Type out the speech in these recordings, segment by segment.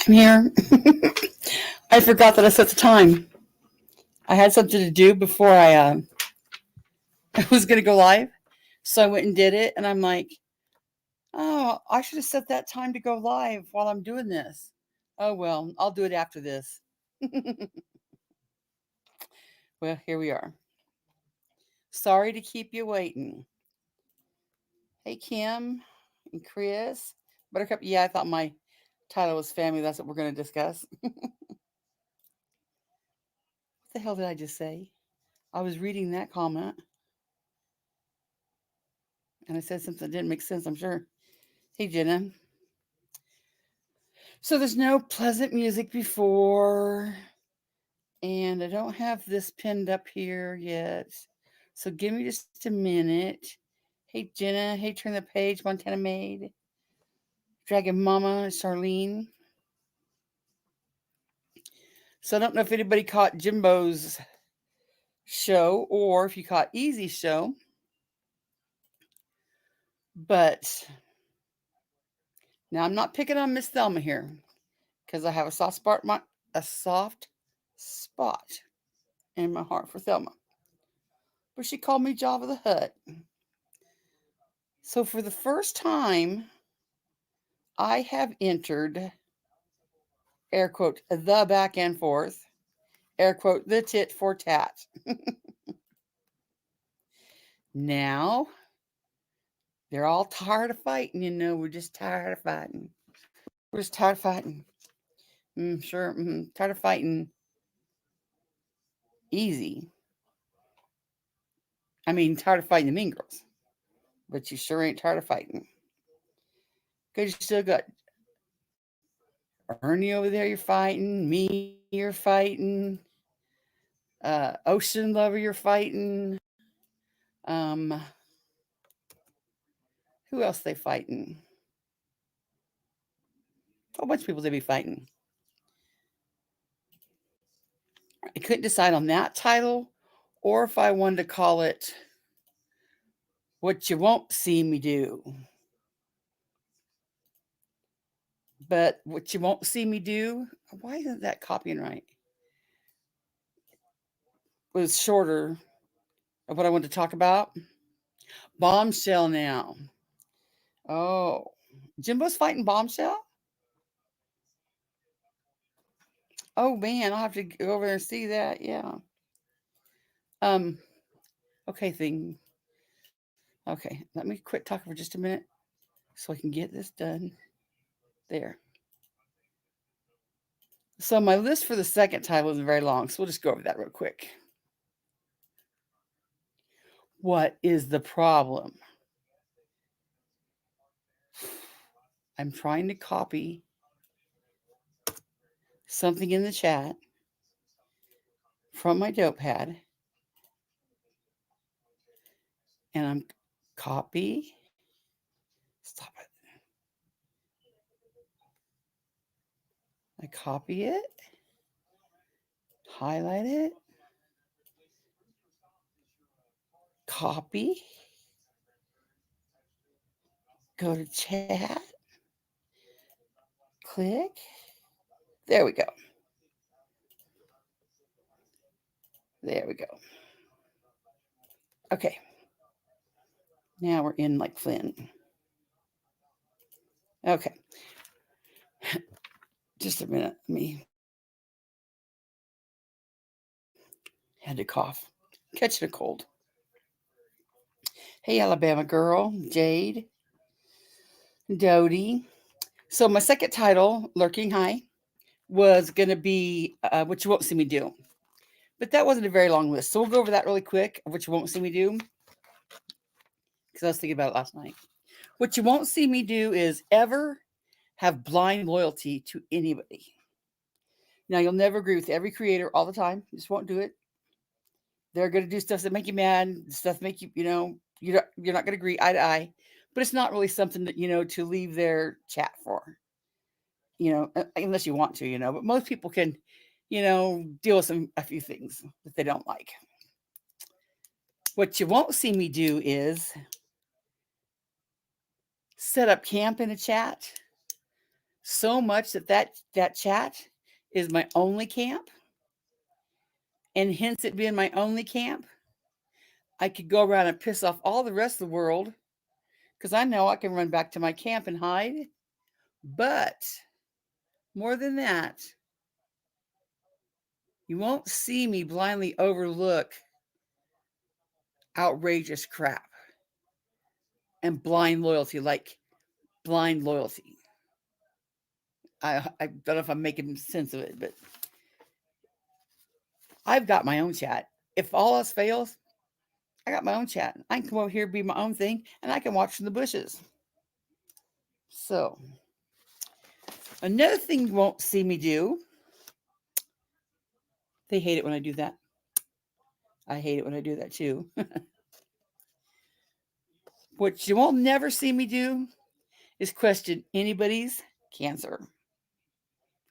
I'm here. I forgot that I set the time. I had something to do before I was going to go live. So I went and did it. And I'm like, oh, I should have set that time to go live while I'm doing this. Oh, well, I'll do it after this. Well, here we are. Sorry to keep you waiting. Hey, Kim and Chris. Buttercup. Yeah, I thought my title was family. That's what we're going to discuss. What the hell did I just say? I was reading that comment and I said something that didn't make sense, I'm sure. Hey, Jenna. So there's no pleasant music before, and I don't have this pinned up here yet. So give me just a minute. Hey, Jenna. Hey, turn the page. Montana Maid. Dragon Mama. Charlene. So I don't know if anybody caught Jimbo's show or if you caught Easy's show, but now I'm not picking on Miss Thelma here because I have a soft spot in my heart for Thelma. But she called me Java the Hutt. So for the first time, I have entered, air quote, the back and forth, air quote, the tit for tat. Now, they're all tired of fighting, we're just tired of fighting. We're just tired of fighting. Sure, tired of fighting easy. I mean, tired of fighting the mean girls. But you sure ain't tired of fighting. Because you still got Ernie over there, you're fighting. Me, you're fighting. Ocean Lover, you're fighting. Um, who else they fighting? A whole bunch of people they be fighting. I couldn't decide on that title or if I wanted to call it What You Won't See Me Do. But What You Won't See Me Do, why isn't that copying right? Was shorter of what I wanted to talk about. Bombshell now. Oh, Jimbo's fighting Bombshell? Oh man, I'll have to go over there and see that. Yeah. Um. Okay, thing. Okay, let me quit talking for just a minute so I can get this done. There. So my list for the second title isn't very long, so we'll just go over that real quick. What is the problem? I'm trying to copy something in the chat from my dope pad, and I'm copy. Stop it. I copy it, highlight it, copy, go to chat, click. There we go. There we go. Okay. Now we're in like Flynn. Okay. Just a minute. Me had to cough. Catching a cold. Hey, Alabama girl. Jade. Dodie. So my second title, Lurking High, was going to be What You Won't See Me Do. But that wasn't a very long list. So we'll go over that really quick, What You Won't See Me Do. Because I was thinking about it last night. What you won't see me do is ever have blind loyalty to anybody. Now, you'll never agree with every creator all the time. You just won't do it. They're going to do stuff that make you mad, stuff make you, you're not going to agree eye to eye. But it's not really something that, to leave their chat for, unless you want to, But most people can, deal with a few things that they don't like. What you won't see me do is set up camp in a chat so much that that chat is my only camp, and hence it being my only camp, I could go around and piss off all the rest of the world because I know I can run back to my camp and hide. But more than that, you won't see me blindly overlook outrageous crap and blind loyalty, like blind loyalty. I don't know if I'm making sense of it, but I've got my own chat. If all else fails, I got my own chat. I can come over here, be my own thing, and I can watch from the bushes. So, another thing you won't see me do, they hate it when I do that. I hate it when I do that too. What you won't never see me do is question anybody's cancer.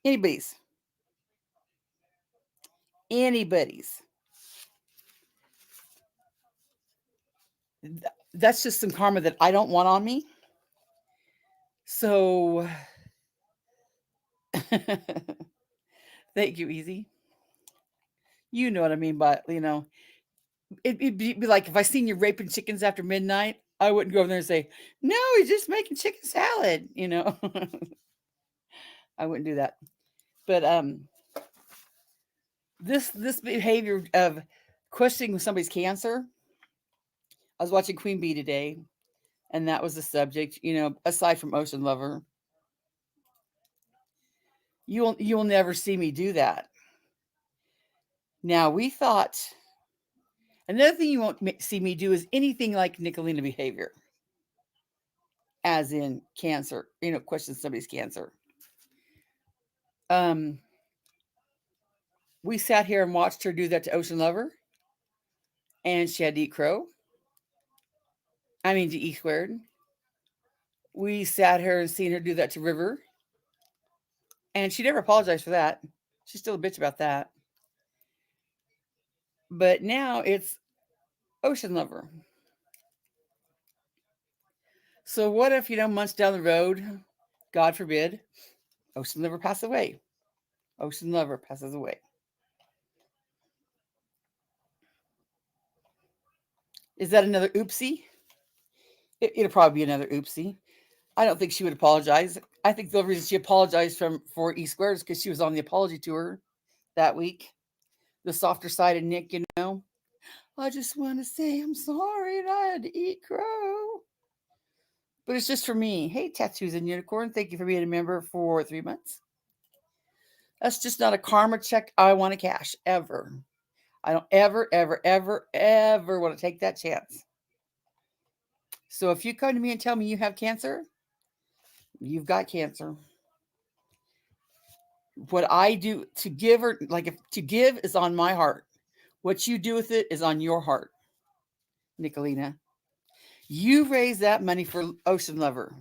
Anybody's. Anybody's. That's just some karma that I don't want on me. So, thank you, Easy. You know what I mean by, it'd be like if I seen you raping chickens after midnight, I wouldn't go over there and say, no, he's just making chicken salad. I wouldn't do that. But this behavior of questioning somebody's cancer, I was watching Queen Bee today, and that was the subject, aside from Ocean Lover. You'll never see me do that. Now we thought another thing you won't see me do is anything like Nickalina behavior, as in cancer, question somebody's cancer. Um, we sat here and watched her do that to Ocean Lover, and she had to eat crow. I mean, to E squared. We sat here and seen her do that to River, and she never apologized for that. She's still a bitch about that. But now it's Ocean Lover. So what if, months down the road, God forbid, Ocean Lover passes away? Ocean Lover passes away. Is that another oopsie? It'll probably be another oopsie. I don't think she would apologize. I think the reason she apologized for E squared is because she was on the apology tour that week. The softer side of Nick. I just want to say I'm sorry and I had to eat crow. But it's just for me. Hey, Tattoos and Unicorn, thank you for being a member for 3 months. That's just not a karma check I want to cash, ever. I don't ever, ever, ever, ever want to take that chance. So if you come to me and tell me you have cancer, you've got cancer. What I do to give, or like if to give, is on my heart. What you do with it is on your heart, Nickalina. You raise that money for Ocean Lover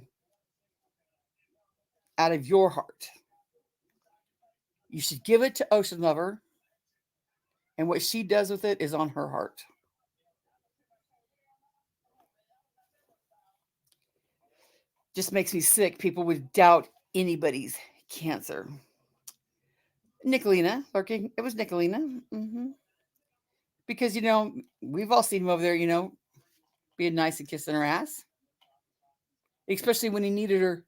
out of your heart. You should give it to Ocean Lover, and what she does with it is on her heart. Just makes me sick. People would doubt anybody's cancer. Nickalina lurking. It was Nickalina. Because, we've all seen him over there, being nice and kissing her ass. Especially when he needed her.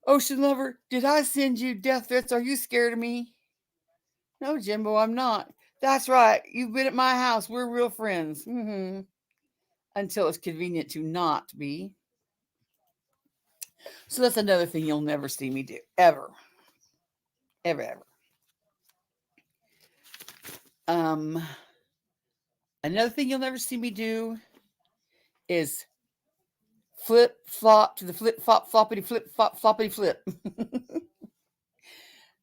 Ocean Lover, did I send you death threats? Are you scared of me? No, Jimbo, I'm not. That's right. You've been at my house. We're real friends. Until it's convenient to not be. So that's another thing you'll never see me do. Ever. Ever, ever. Another thing you'll never see me do is flip flop to the flip flop floppity flip flop floppity flip.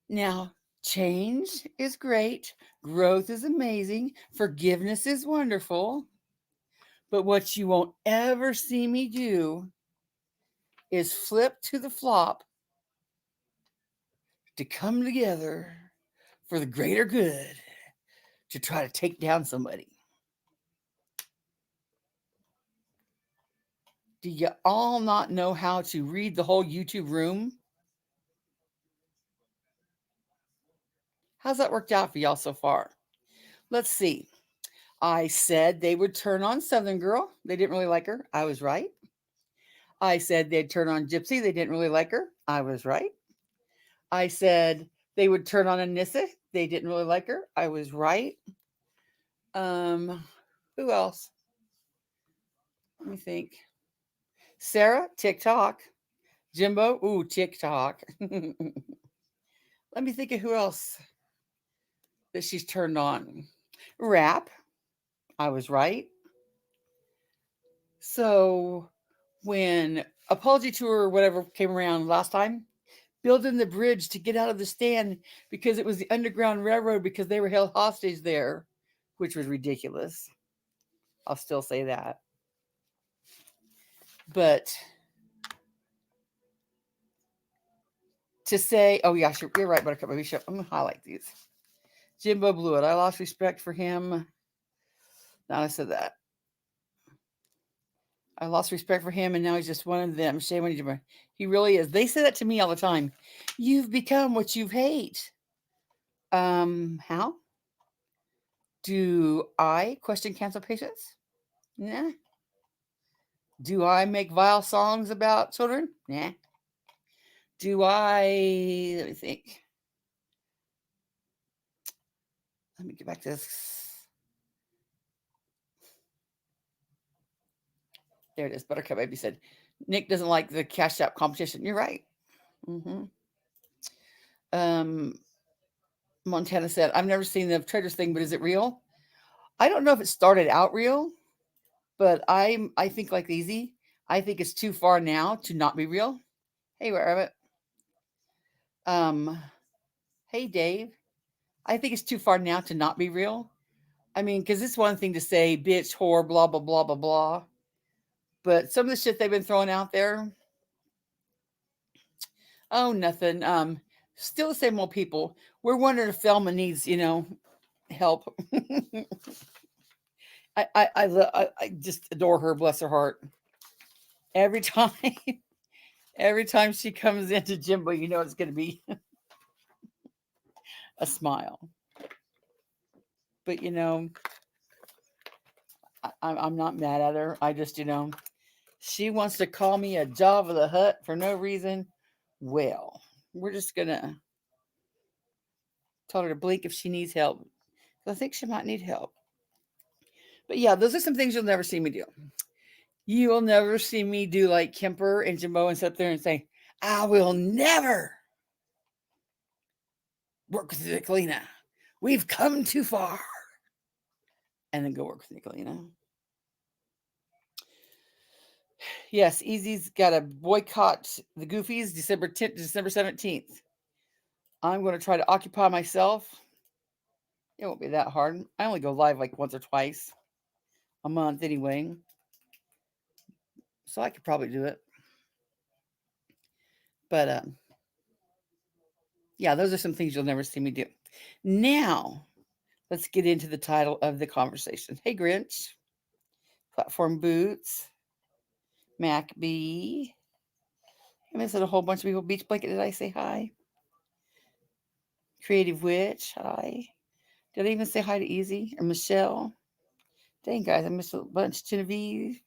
Now, change is great, growth is amazing, forgiveness is wonderful. But what you won't ever see me do is flip to the flop to come together for the greater good to try to take down somebody. Do you all not know how to read the whole YouTube room? How's that worked out for y'all so far? Let's see. I said they would turn on Southern Girl. They didn't really like her. I was right. I said they'd turn on Gypsy. They didn't really like her. I was right. I said they would turn on Anissa. They didn't really like her. I was right. Um, who else? Let me think. Sarah, TikTok. Jimbo, ooh, TikTok. Let me think of who else that she's turned on. Rap. I was right. So when Apology Tour or whatever came around last time, building the bridge to get out of the stand because it was the Underground Railroad because they were held hostage there, which was ridiculous. I'll still say that. But to say, oh yeah, you're right, Buttercup. I'm gonna highlight these. Jimbo blew it. I lost respect for him. Now I said that. I lost respect for him, and now he's just one of them. Shame on you, Jimbo. He really is. They say that to me all the time. You've become what you hate. How? Do I question cancer patients? Nah. Do I make vile songs about children? Nah. Do I? Let me think. Let me get back to this. There it is. Buttercup Baby said, Nick doesn't like the cash app competition. You're right. Mm-hmm. Um, Montana said, I've never seen the traders thing, but is it real? I don't know if it started out real, but I think like Easy. I think it's too far now to not be real. Hey, Rabbit. Um, hey, Dave. I think it's too far now to not be real. I mean, because it's one thing to say bitch, whore, blah, blah, blah, blah, blah. But some of the shit they've been throwing out there, oh, nothing. Still the same old people. We're wondering if Thelma needs, help. I just adore her, bless her heart. Every time, every time she comes into Jimbo, it's going to be a smile. But I'm not mad at her. I just, she wants to call me a Java the Hutt for no reason. Well, we're just gonna tell her to blink if she needs help. I think she might need help. But yeah, those are some things you'll never see me do. You will never see me do like Kemper and Jimbo and sit up there and say, I will never work with Nickalina. We've come too far. And then go work with Nickalina. Yes, Easy's got to boycott the Goofies December 10th, December 17th. I'm going to try to occupy myself. It won't be that hard. I only go live like once or twice a month anyway. So I could probably do it. But yeah, those are some things you'll never see me do. Now, let's get into the title of the conversation. Hey, Grinch. Platform Boots. Mac B. I missed a whole bunch of people. Beach Blanket, did I say hi? Creative Witch, hi. Did I even say hi to Easy or Michelle? Dang, guys, I missed a bunch. Genevieve.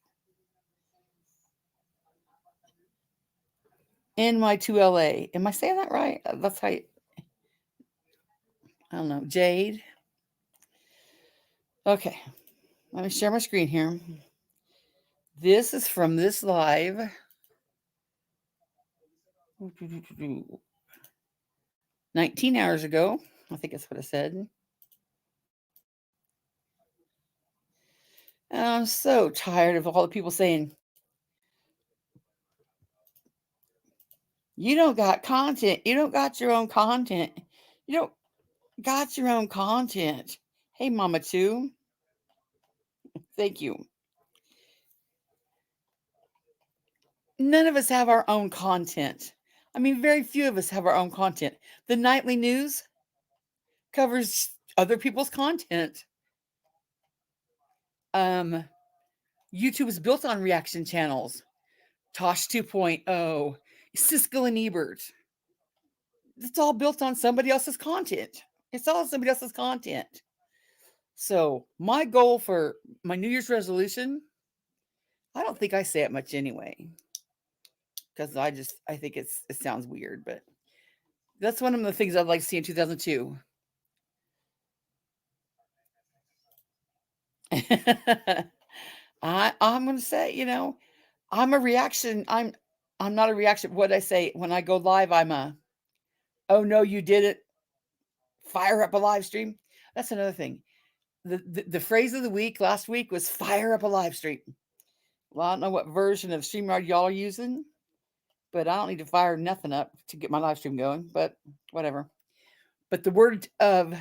NY2LA. Am I saying that right? That's how I don't know. Jade. Okay. Let me share my screen here. This is from this live. 19 hours ago. I think that's what I said. I'm so tired of all the people saying, you don't got content. You don't got your own content. You don't got your own content. Hey, Mama, too. Thank you. None of us have our own content. I mean, very few of us have our own content. The nightly news covers other people's content. YouTube is built on reaction channels. Tosh 2.0, Siskel and Ebert. It's all built on somebody else's content. It's all somebody else's content. So my goal for my New Year's resolution, I don't think I say it much anyway, because I think it sounds weird, but that's one of the things I'd like to see in 2002. I'm gonna say, I'm a reaction. I'm not a reaction. What I say when I go live, I'm a, oh no, you did it. Fire up a live stream. That's another thing. The phrase of the week last week was fire up a live stream. Well, I don't know what version of StreamYard y'all are using, but I don't need to fire nothing up to get my live stream going. But whatever. But the word of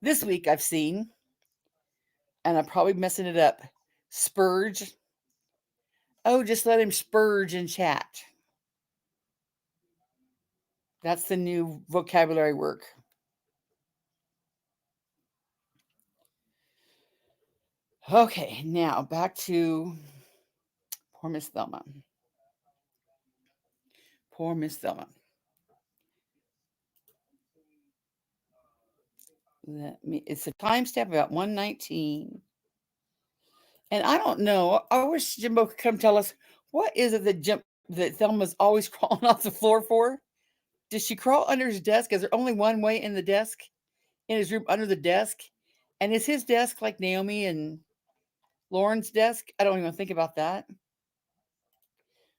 this week I've seen, and I'm probably messing it up. Spurge. Oh, just let him spurge in chat. That's the new vocabulary work. Okay, now back to poor Miss Thelma. Poor Miss Thelma. It's a timestamp about 119. And I don't know. I wish Jimbo could come tell us what is it that Thelma's always crawling off the floor for? Does she crawl under his desk? Is there only one way in the desk? In his room under the desk? And is his desk like Naomi and Lauren's desk? I don't even think about that.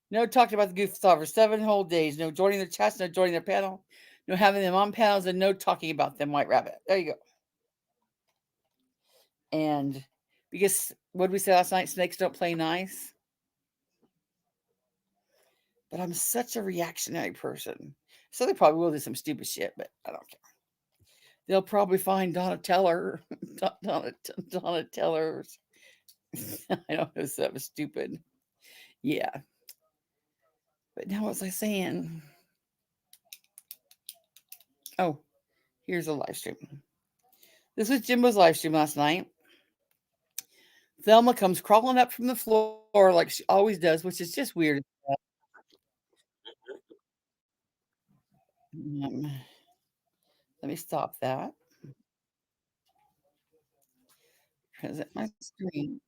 No talking about the goof for 7 whole days. No joining their chats, no joining their panel, no having them on panels, and no talking about them, White Rabbit. There you go. And because what did we say last night? Snakes don't play nice. But I'm such a reactionary person. So they probably will do some stupid shit, but I don't care. They'll probably find Donna Teller. Donna Teller's. I don't know, so that was stupid. Yeah. But now what was I saying? Oh, here's a live stream. This was Jimbo's live stream last night. Thelma comes crawling up from the floor like she always does, which is just weird. Let me stop that. Present my screen.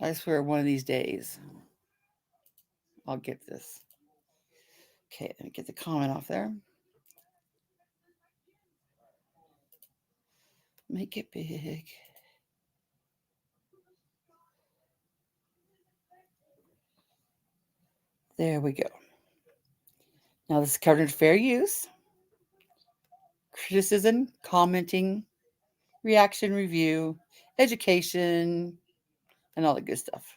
I swear one of these days I'll get this. Okay, let me get the comment off there. Make it big. There we go. Now this is covered in fair use, criticism, commenting, reaction, review, education, and all the good stuff.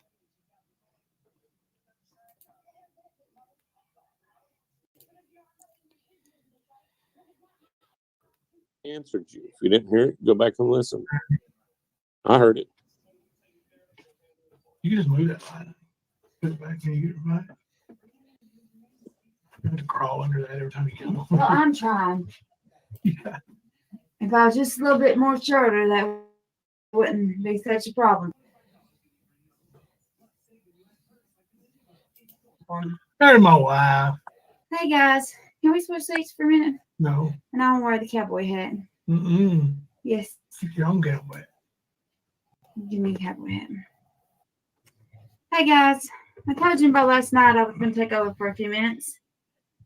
Answered you. If you didn't hear it, go back and listen. I heard it. You just move that line. Put it back and you get it right. You have to crawl under that every time you come on. Well, I'm trying. Yeah. If I was just a little bit more shorter, that wouldn't be such a problem. There's my wife. Hey guys, can we switch seats for a minute? No. And I want to wear the cowboy hat. Mm-mm. Yes. Keep your own cowboy. Give me the cowboy hat. Hey guys, I told Jimbo last night I was going to take over for a few minutes.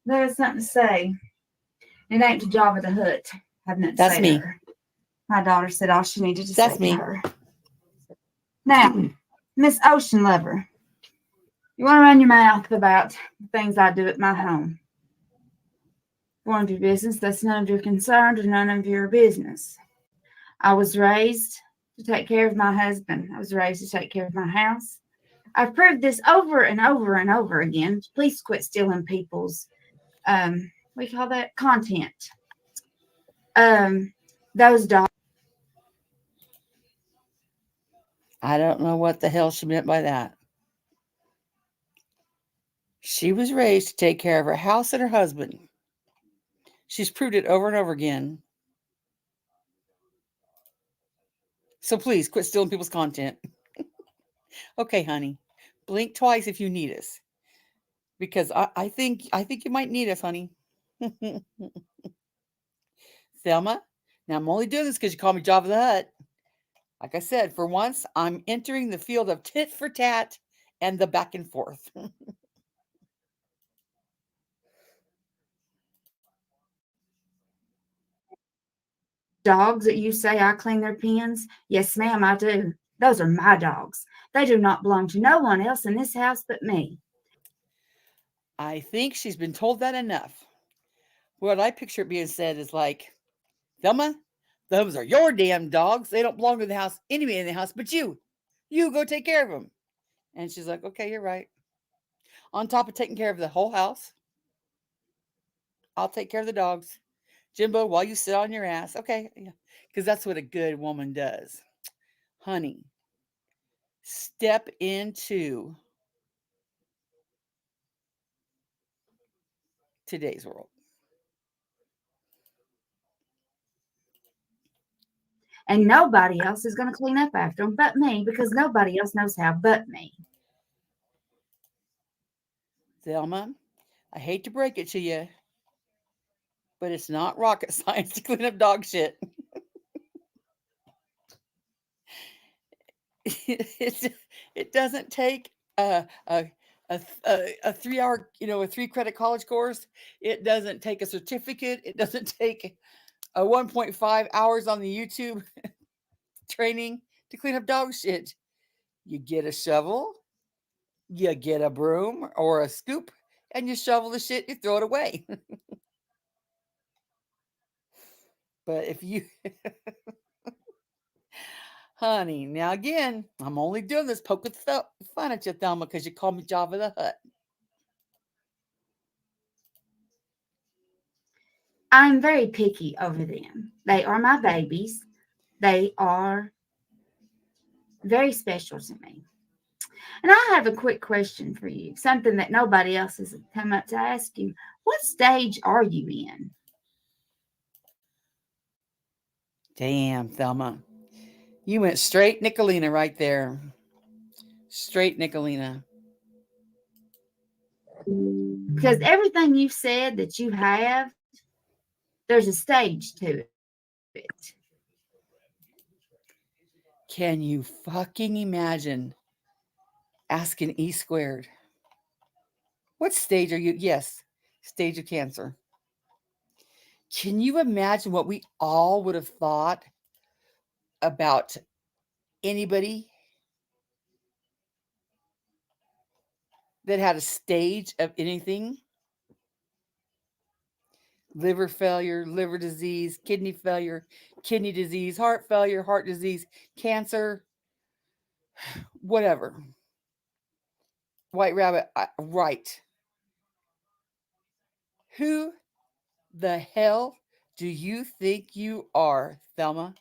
There was something to say. It ain't to Java the Hutt. I have nothing to That's say me. to her. My daughter said all she needed to That's say me. to her. Now, Miss Ocean Lover, you want to run your mouth about the things I do at my home. Going to your business, that's none of your concern or none of your business. I was raised to take care of my husband. I was raised to take care of my house. I've proved this over and over and over again. Please quit stealing people's, what do you call that? Content. Those dogs. I don't know what the hell she meant by that. She was raised to take care of her house and her husband. She's proved it over and over again. So please quit stealing people's content. Okay, honey. Blink twice if you need us. Because I think you might need us, honey. Thelma, now I'm only doing this because you call me Jabba the Hutt. Like I said, for once, I'm entering the field of tit for tat and the back and forth. Dogs that you say I clean their pens? Yes, ma'am, I do. Those are my dogs. They do not belong to no one else in this house but me. I think she's been told that enough. What I picture it being said is like, Thelma, those are your damn dogs. They don't belong to the house, anybody in the house but you. You go take care of them. And she's like, okay, you're right. On top of taking care of the whole house, I'll take care of the dogs. Jimbo, while you sit on your ass. Okay. Because that's what a good woman does. Honey, step into today's world. And nobody else is going to clean up after them but me because nobody else knows how but me. Thelma, I hate to break it to you, but it's not rocket science to clean up dog shit. It doesn't take a 3 hour, a 3 credit college course. It doesn't take a certificate. It doesn't take a 1.5 hours on the YouTube training to clean up dog shit. You get a shovel, you get a broom or a scoop, and you shovel the shit, you throw it away. But if you, honey, now again, I'm only doing this poking fun at you, Thelma, because you call me Java the Hutt. I'm very picky over them. They are my babies. They are very special to me. And I have a quick question for you, something that nobody else has come up to ask you. What stage are you in? Damn, Thelma. You went straight Nickalina right there. Straight Nickalina. Because everything you've said that you have, there's a stage to it. Can you fucking imagine asking E squared? What stage are you? Yes, stage of cancer. Can you imagine what we all would have thought about anybody that had a stage of anything? Liver failure, liver disease, kidney failure, kidney disease, heart failure, heart disease, cancer, whatever. White rabbit, right. Who the hell do you think you are, Thelma?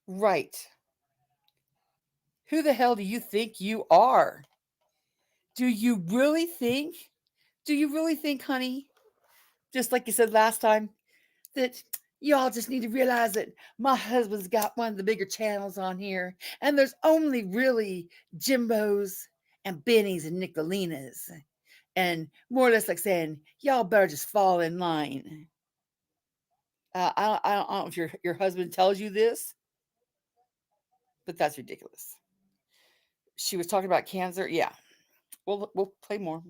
Right. Who the hell do you think you are? Do you really think, honey, just like you said last time, that y'all just need to realize that my husband's got one of the bigger channels on here, and there's only really Jimbos and Bennies and Nickalinas, and more or less like saying, y'all better just fall in line. I don't know if your husband tells you this, but that's ridiculous. She was talking about cancer. Yeah, we'll play more.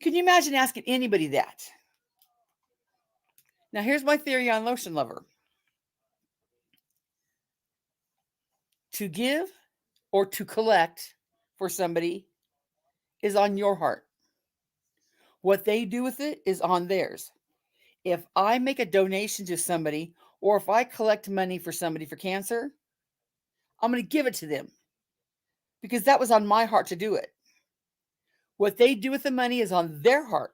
Can you imagine asking anybody that? Now, here's my theory on Lotion Lover. To give or to collect for somebody is on your heart. What they do with it is on theirs. If I make a donation to somebody or if I collect money for somebody for cancer, I'm going to give it to them because that was on my heart to do it. What they do with the money is on their heart.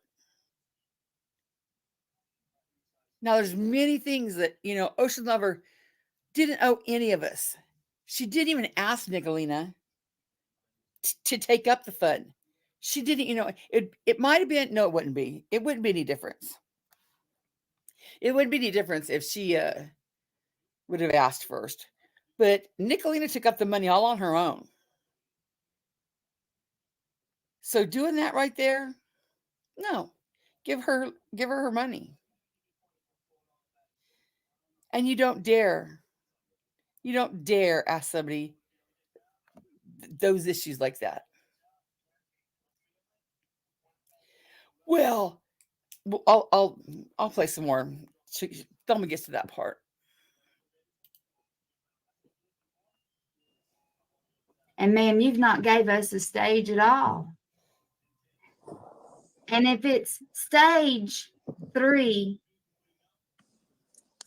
Now, there's many things that, Ocean Lover didn't owe any of us. She didn't even ask Nickalina to take up the fun. She didn't, it might have been, no, it wouldn't be. It wouldn't be any difference. It wouldn't be any difference if she would have asked first. But Nickalina took up the money all on her own. So doing that right there, no, give her her money. And you don't dare ask somebody those issues like that. Well, I'll play some more. Thelma gets to that part. And ma'am, you've not gave us a stage at all. And if it's stage 3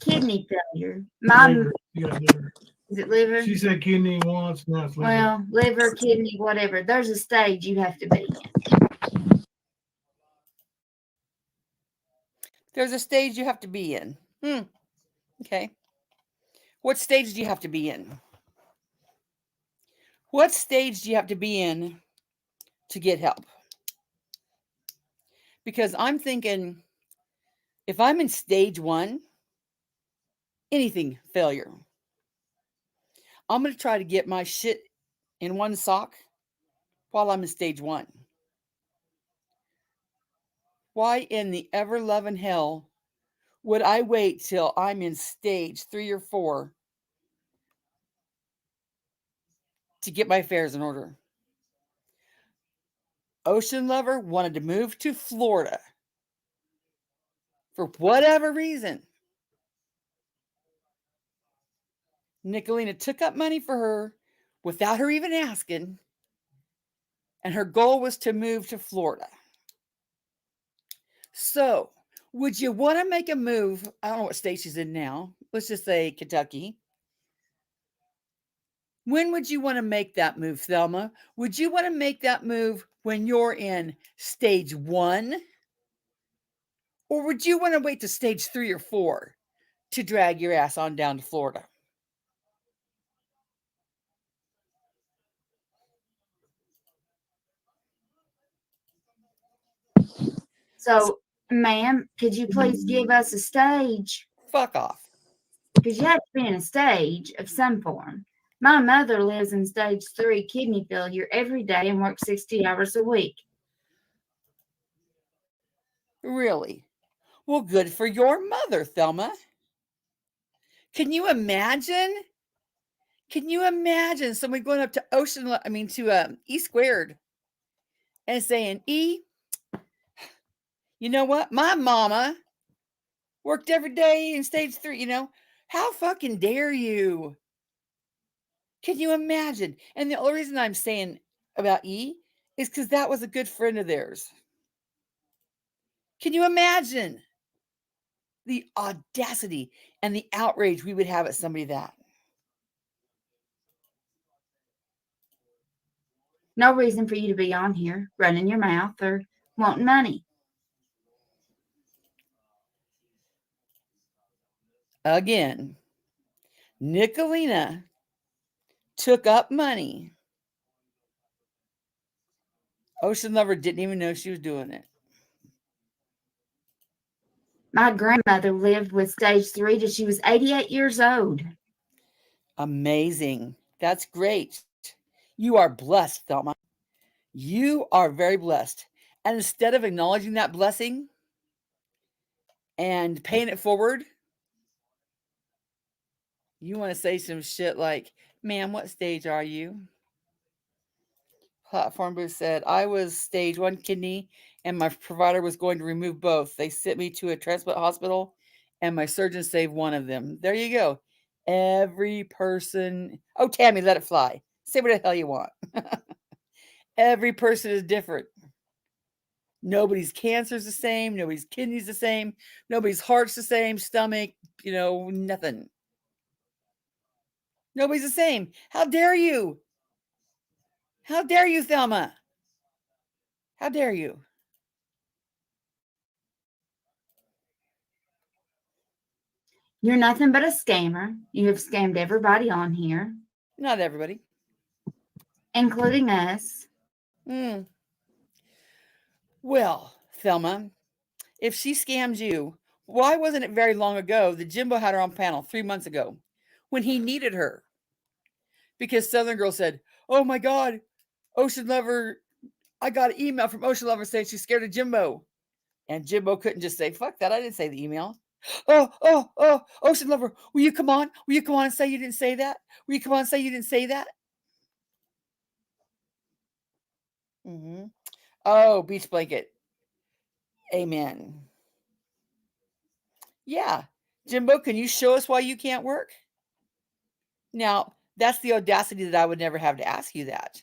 kidney failure, Liver. You got liver. is it liver? She said kidney once, now it's liver. Well, liver, kidney, whatever. There's a stage you have to be in. There's a stage you have to be in. Okay. What stage do you have to be in? What stage do you have to be in to get help? Because I'm thinking, if I'm in stage 1, anything failure, I'm going to try to get my shit in one sock while I'm in stage 1. Why in the ever-loving hell would I wait till I'm in stage 3 or 4 to get my affairs in order? Ocean Lover wanted to move to Florida for whatever reason. Nickalina took up money for her without her even asking, and her goal was to move to Florida. So, would you want to make a move? I don't know what state she's in now. Let's just say Kentucky. When would you want to make that move, Thelma? Would you want to make that move when you're in stage 1? Or would you want to wait to stage 3 or 4 to drag your ass on down to Florida? So, ma'am, could you please give us a stage? Fuck off. Because you have to be in a stage of some form. My mother lives in stage 3 kidney failure every day and works 60 hours a week. Really? Well, good for your mother, Thelma. Can you imagine? Can you imagine someone going up to E squared and saying, E, you know what? My mama worked every day in stage 3, How fucking dare you? Can you imagine? And the only reason I'm saying about E is because that was a good friend of theirs. Can you imagine the audacity and the outrage we would have at somebody that? No reason for you to be on here running your mouth or wanting money. Again, Nickalina took up money. Ocean Lover didn't even know she was doing it. My grandmother lived with stage 3 till she was 88 years old. Amazing. That's great. You are blessed, Thelma. You are very blessed. And instead of acknowledging that blessing and paying it forward, you want to say some shit like, ma'am, what stage are you? Platform Booth said, I was stage 1 kidney and my provider was going to remove both. They sent me to a transplant hospital and my surgeon saved one of them. There you go. Every person. Oh, Tammy, let it fly. Say what the hell you want. Every person is different. Nobody's cancer is the same. Nobody's kidney's the same. Nobody's heart's the same. Stomach, nothing. Nobody's the same. How dare you? How dare you, Thelma? How dare you? You're nothing but a scammer. You have scammed everybody on here. Not everybody. including us. Hmm. Well, Thelma, if she scammed you, why wasn't it very long ago that Jimbo had her on panel 3 months ago when he needed her? Because Southern Girl said, "Oh my God, Ocean Lover, I got an email from Ocean Lover saying she's scared of Jimbo." And Jimbo couldn't just say, "Fuck that, I didn't say the email." Oh, Ocean Lover, will you come on? Will you come on and say you didn't say that? Will you come on and say you didn't say that? Mm-hmm. Oh, Beach Blanket. Amen. Yeah. Jimbo, can you show us why you can't work? Now, that's the audacity that I would never have to ask you that.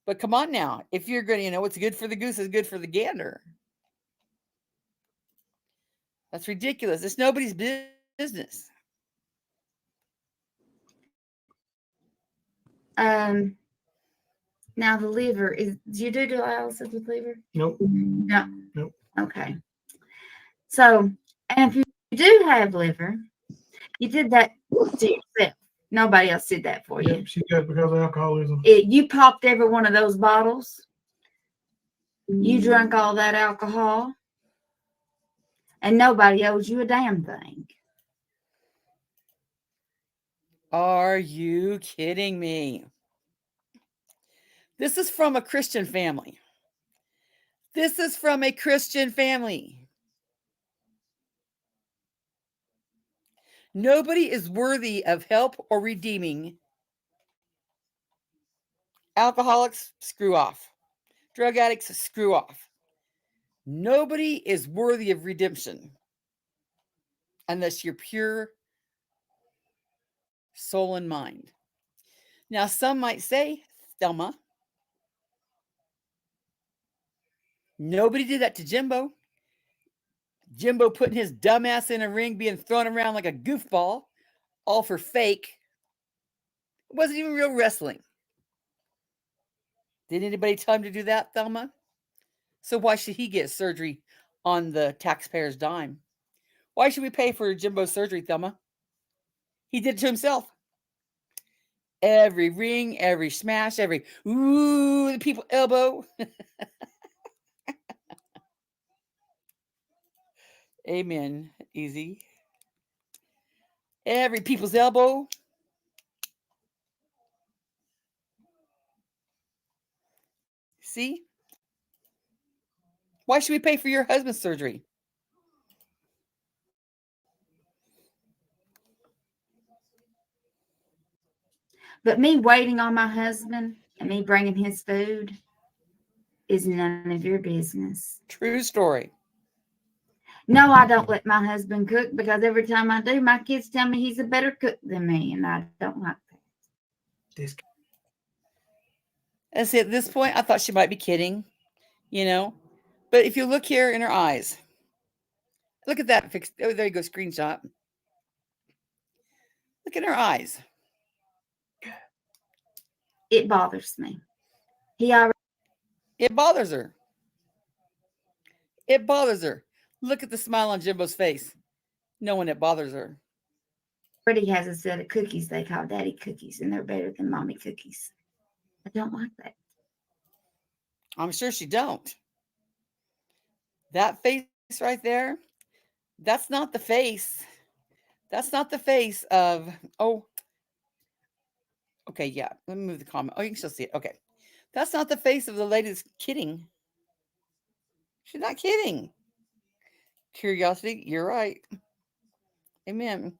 But come on now. If you're going to, what's good for the goose is good for the gander. That's ridiculous. It's nobody's business. Now the liver is. Do you do dialysis with liver? Nope. No. Nope. Okay. So, and if you do have liver, you did that to yourself. Nobody else did that for you. Yep, she got it because of alcoholism. You popped every one of those bottles. You drank all that alcohol, and nobody owes you a damn thing. Are you kidding me? This is from a Christian family. This is from a Christian family. Nobody is worthy of help or redeeming. Alcoholics, screw off. Drug addicts, screw off. Nobody is worthy of redemption unless you're pure soul and mind. Now, some might say, Thelma, nobody did that to Jimbo. Jimbo putting his dumbass in a ring, being thrown around like a goofball, all for fake. It wasn't even real wrestling. Did anybody tell him to do that, Thelma? So why should he get surgery on the taxpayer's dime? Why should we pay for Jimbo's surgery, Thelma? He did it to himself. Every ring, every smash, every ooh, the people elbow. Amen. Easy. Every people's elbow. See? Why should we pay for your husband's surgery? But me waiting on my husband and me bringing his food is none of your business. True story. No, I don't let my husband cook because every time I do, my kids tell me he's a better cook than me, and I don't like that. This And see, at this point, I thought she might be kidding, But if you look here in her eyes, look at that. Oh, there you go, screenshot. Look at her eyes. It bothers me. He already It bothers her. It bothers her. Look at the smile on Jimbo's face, knowing it bothers her. has a set of cookies they call daddy cookies, and they're better than mommy cookies. I don't like that. I'm sure she don't. That face right there, that's not the face. That's not the face of, okay, yeah. Let me move the comment. Oh, you can still see it. Okay. That's not the face of the lady that's kidding. She's not kidding. Curiosity, you're right. Amen.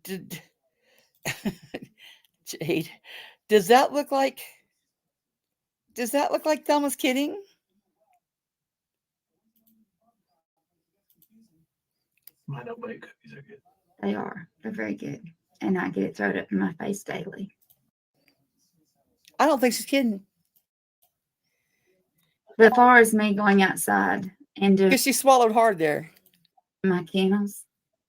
Jade, does that look like Thelma's kidding? my no bake cookies are good. They are. They're very good. And I get it thrown up in my face daily. I don't think she's kidding. But as far as me going outside and doing Because she swallowed hard there. my kennels,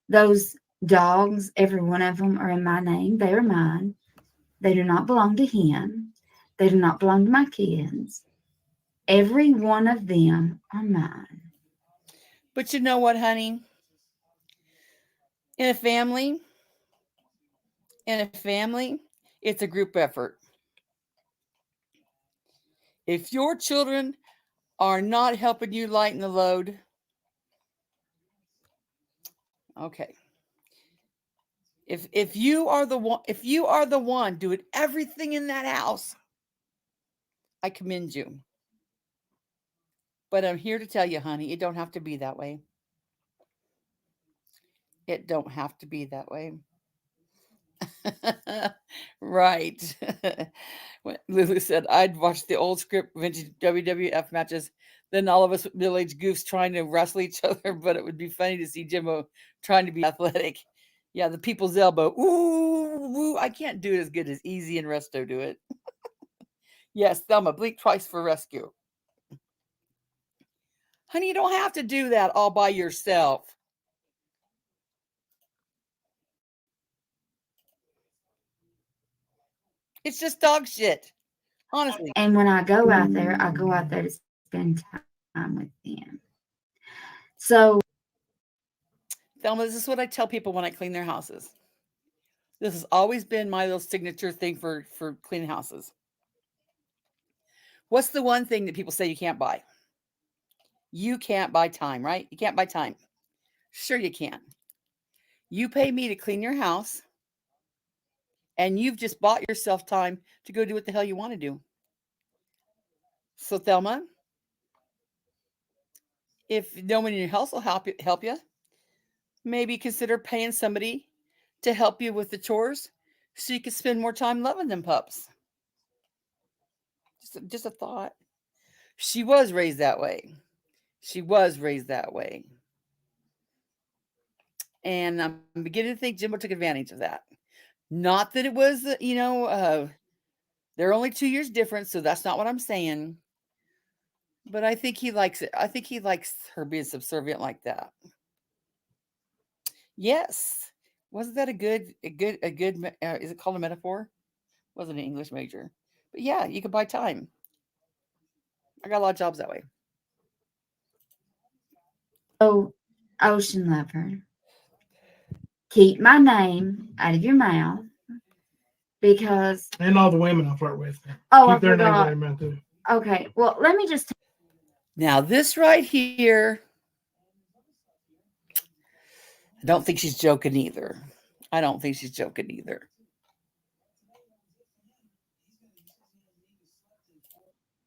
those dogs, every one of them are in my name. They are mine. They do not belong to him. They do not belong to my kids. Every one of them are mine. But you know what, honey? In a family, it's a group effort. If your children are not helping you lighten the load, okay. If you are the one doing everything in that house, I commend you. But I'm here to tell you, honey, it don't have to be that way. It don't have to be that way. Right. Lulu said, I'd watch the old script vintage WWF matches. Then all of us middle-aged goofs trying to wrestle each other, but it would be funny to see Jimbo trying to be athletic. Yeah, the people's elbow. Ooh, woo. I can't do it as good as Easy and Resto do it. Yes, Thelma, blink twice for rescue. Honey, you don't have to do that all by yourself. It's just dog shit. Honestly. And when I go out there to spend time with them. So, Thelma, this is what I tell people when I clean their houses. This has always been my little signature thing for cleaning houses. What's the one thing that people say you can't buy? You can't buy time, right? You can't buy time. Sure you can. You pay me to clean your house, and you've just bought yourself time to go do what the hell you want to do. So, Thelma, if no one in your house will help you, maybe consider paying somebody to help you with the chores so you can spend more time loving them pups. Just a thought. She was raised that way. And I'm beginning to think Jimbo took advantage of that. Not that it was, they're only 2 years different, so that's not what I'm saying. But I think he likes it. I think he likes her being subservient like that. Yes. Wasn't that a good, is it called a metaphor? Wasn't an English major. But yeah, you can buy time. I got a lot of jobs that way. Ocean Lover, keep my name out of your mouth because. And all the women I flirt with. Oh, Keep their names out of your mouth too. Okay, well, let me just. Now, this right here, I don't think she's joking either.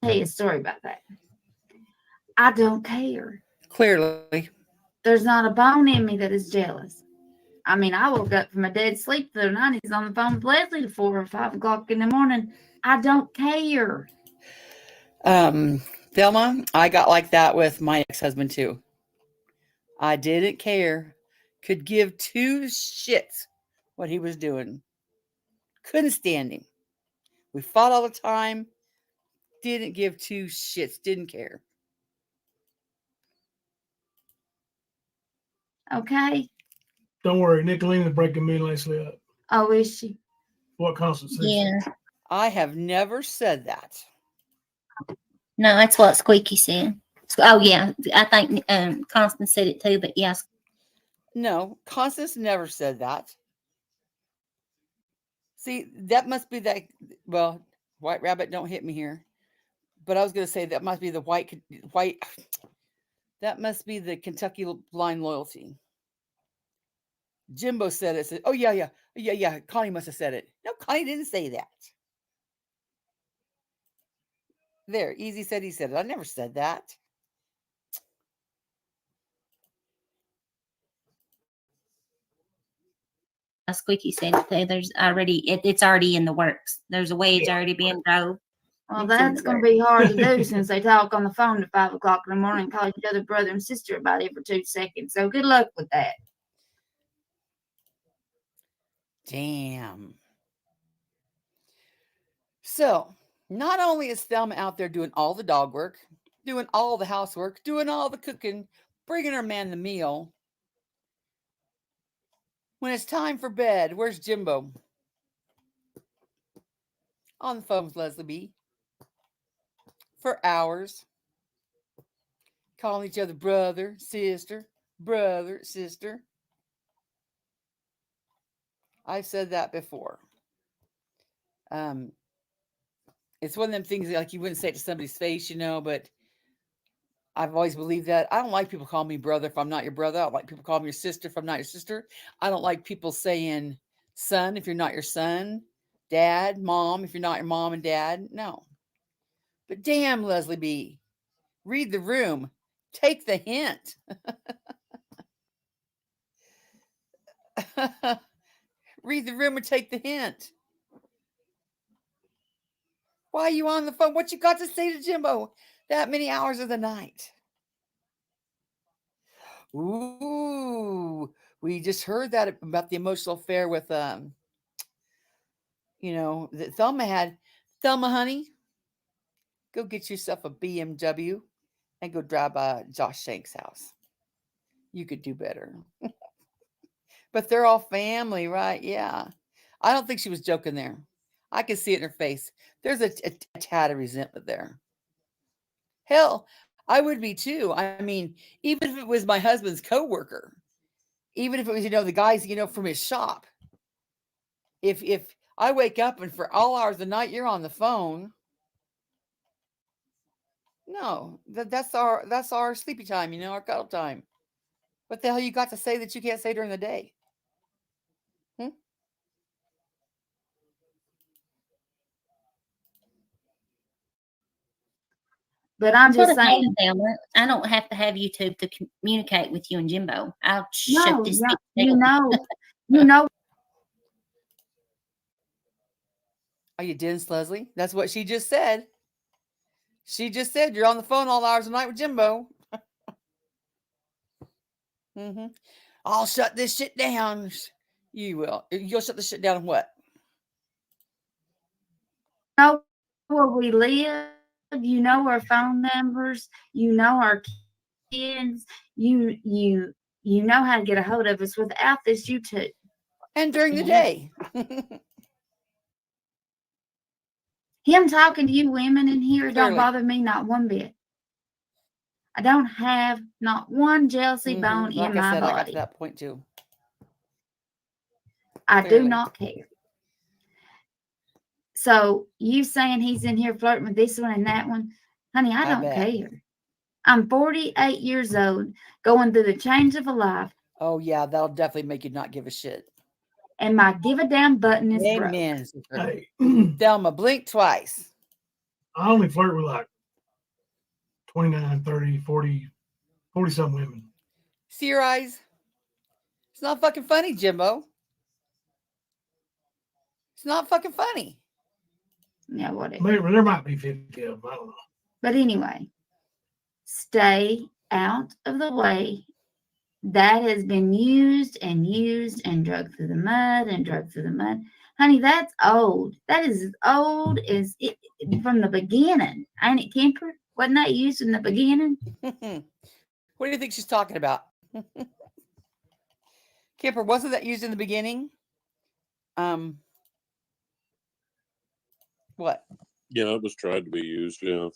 Tell you a story about that. I don't care. Clearly. There's not a bone in me that is jealous. I mean, I woke up from a dead sleep the other night. He's on the phone with Leslie at 4 or 5 o'clock in the morning. I don't care. Thelma, I got like that with my ex-husband too. I didn't care. Could give two shits what he was doing. Couldn't stand him. We fought all the time. Didn't give two shits. Didn't care. Okay. Don't worry, Nickalina's breaking me and Leslie up. Oh, is she? What Constance says. Yeah. I have never said that. No, that's what Squeaky said. Oh, yeah. I think Constance said it too, but yes. No, Constance never said that. See, that must be that. Well, White Rabbit, don't hit me here. But I was going to say that must be the white. That must be the Kentucky blind loyalty. Jimbo said it. Said, oh, yeah. Connie must have said it. No, Connie didn't say that. There, Easy said he said it. I never said that. Squeaky said it too. There's already, it's already in the works. There's a way it's already being drove. Well, that's going to be hard to do since they talk on the phone at 5 o'clock in the morning and call each other brother and sister about every 2 seconds. So good luck with that. Damn. So, not only is Thelma out there doing all the dog work, doing all the housework, doing all the cooking, bringing her man the meal, when it's time for bed, where's Jimbo? On the phone with Leslie B. For hours. Calling each other brother, sister. I've said that before. It's one of them things like you wouldn't say it to somebody's face, but I've always believed that. I don't like people calling me brother if I'm not your brother. I don't like people calling me your sister if I'm not your sister. I don't like people saying son if you're not your son, dad, mom if you're not your mom and dad. No. But damn, Leslie B. Read the room. Take the hint. Read the room and take the hint. Why are you on the phone? What you got to say to Jimbo that many hours of the night? Ooh, we just heard that about the emotional affair with that Thelma had. Thelma, honey, go get yourself a BMW and go drive by Josh Shank's house. You could do better. But they're all family, right? Yeah. I don't think she was joking there. I can see it in her face. There's a tad of resentment there. Hell, I would be too. I mean, even if it was my husband's coworker, even if it was, the guys, from his shop. If I wake up and for all hours of the night you're on the phone, no, that's our sleepy time, our cuddle time. What the hell you got to say that you can't say during the day? But I'm That's what just I saying. told Thelma. I don't have to have YouTube to communicate with you and Jimbo. I'll shut No, this yeah, bitch down. you know. Are you dense, Leslie? That's what she just said. She just said you're on the phone all hours of the night with Jimbo. Mm-hmm. I'll shut this shit down. You will. You'll shut this shit down and what? Know where we live. You know our phone numbers. You know our kids. You know how to get a hold of us without this YouTube. And during the day. Him talking to you women in here don't Clearly. bother me not one bit. I don't have not one jealousy bone Like in my I said, body. I got to that point too. I Clearly. do not care. So you saying he's in here flirting with this one and that one, honey, I don't care. I'm 48 years old, going through the change of a life. Oh yeah, that'll definitely make you not give a shit. And my give a damn button is broke. Amen. Hey, Thelma, blink twice. I only flirt with like 29, 30, 40 some women. See your eyes? It's not fucking funny, Jimbo. It's not fucking funny. Yeah, whatever. There might be 50 of them. I don't know. But anyway, stay out of the way. That has been used and dragged through the mud and dragged through the mud. Honey, that's old. That is as old as it from the beginning. Ain't it, Kemper? Wasn't that used in the beginning? What do you think she's talking about? Kemper, wasn't that used in the beginning? What? Yeah, it was tried to be used. Yeah.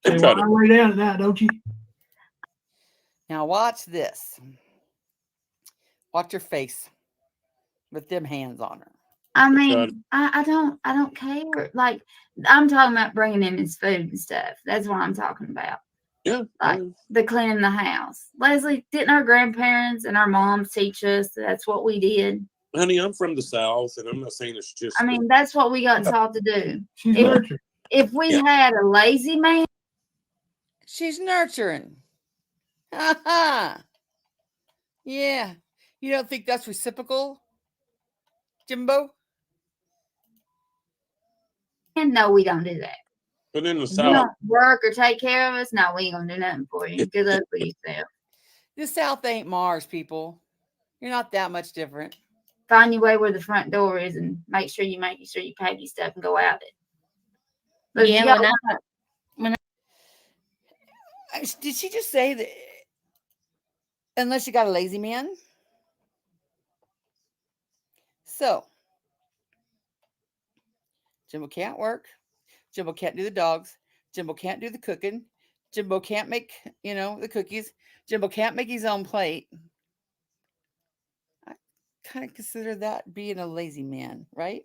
Say, well, I lay down at that, don't you? Now watch this. Watch her face with them hands on her. I mean, I don't care. Like, I'm talking about bringing in his food and stuff. That's what I'm talking about. Yeah. Like the cleaning the house. Leslie, didn't our grandparents and our moms teach us that's what we did? Honey, I'm from the South, and I'm not saying it's just. I mean, that's what we got taught to do. She's nurtured. If we had a lazy man, she's nurturing. Ha ha. Yeah. You don't think that's reciprocal, Jimbo? no, we don't do that. But in the You South, don't work or take care of us. No, we ain't gonna do nothing for you. Good luck for yourself. The South ain't Mars, people. You're not that much different. Find your way where the front door is and make sure you pack your stuff and go out it. But Yeah, did she just say that unless you got a lazy man? So Jimbo can't work. Jimbo can't do the dogs. Jimbo can't do the cooking. Jimbo can't make, the cookies. Jimbo can't make his own plate. I kind of consider that being a lazy man, right?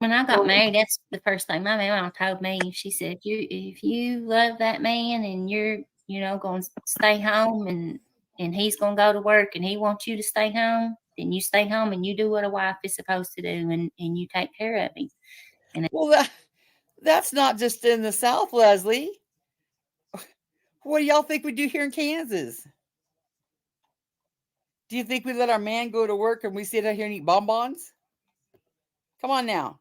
When I got married, that's the first thing my mama told me. She said, if you love that man and you're, going to stay home and he's going to go to work and he wants you to stay home, then you stay home and you do what a wife is supposed to do and you take care of him. Well, that's not just in the South, Leslie. What do y'all think we do here in Kansas? Do you think we let our man go to work and we sit out here and eat bonbons? Come on now.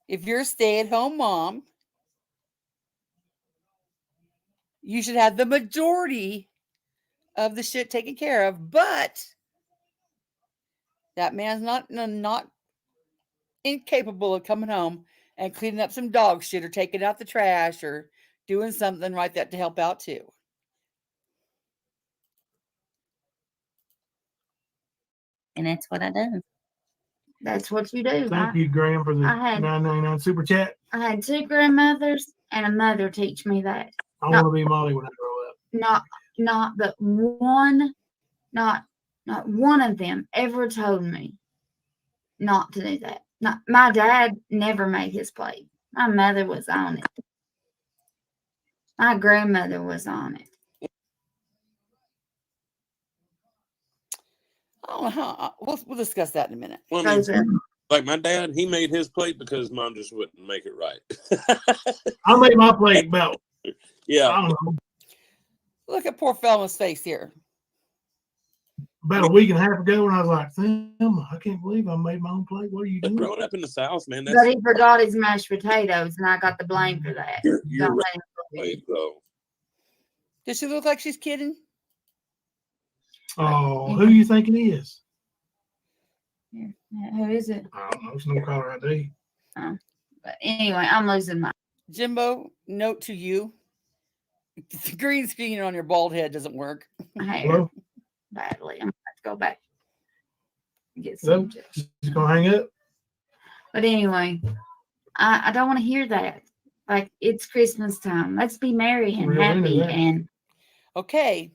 If you're a stay-at-home mom, you should have the majority of the shit taken care of, but that man's not incapable of coming home and cleaning up some dog shit or taking out the trash or doing something like that to help out too. And that's what I do. That's what you do. Thank you, Graham, for the I had- $9.99 super chat. I had 2 grandmothers and a mother teach me that. I want to be Molly when I grow up. Not but one, not one of them ever told me not to do that. Not my dad never made his plate. My mother was on it. My grandmother was on it. I don't know how. We'll discuss that in a minute. Well, I mean, like my dad, he made his plate because mom just wouldn't make it right. I made my plate about, Yeah. I don't know, Look at poor Thelma's face here. about a week and a half ago, and I was like, Thelma, I can't believe I made my own plate. What are you But doing? growing up in the South, man, But that's he forgot his mashed potatoes, and I got the blame for that. you're Don't right, let him though. Does she look like she's kidding? Oh, who you think it is? Who is it? I don't know. It's no caller ID. But anyway, I'm losing my. Jimbo, note to you. The green screen on your bald head doesn't work. hair Hello? badly. I'm going to go back and get Hello? some. She's going to hang up? But anyway, I don't want to hear that. Like, it's Christmas time. Let's be merry and Real into happy. that. And Okay.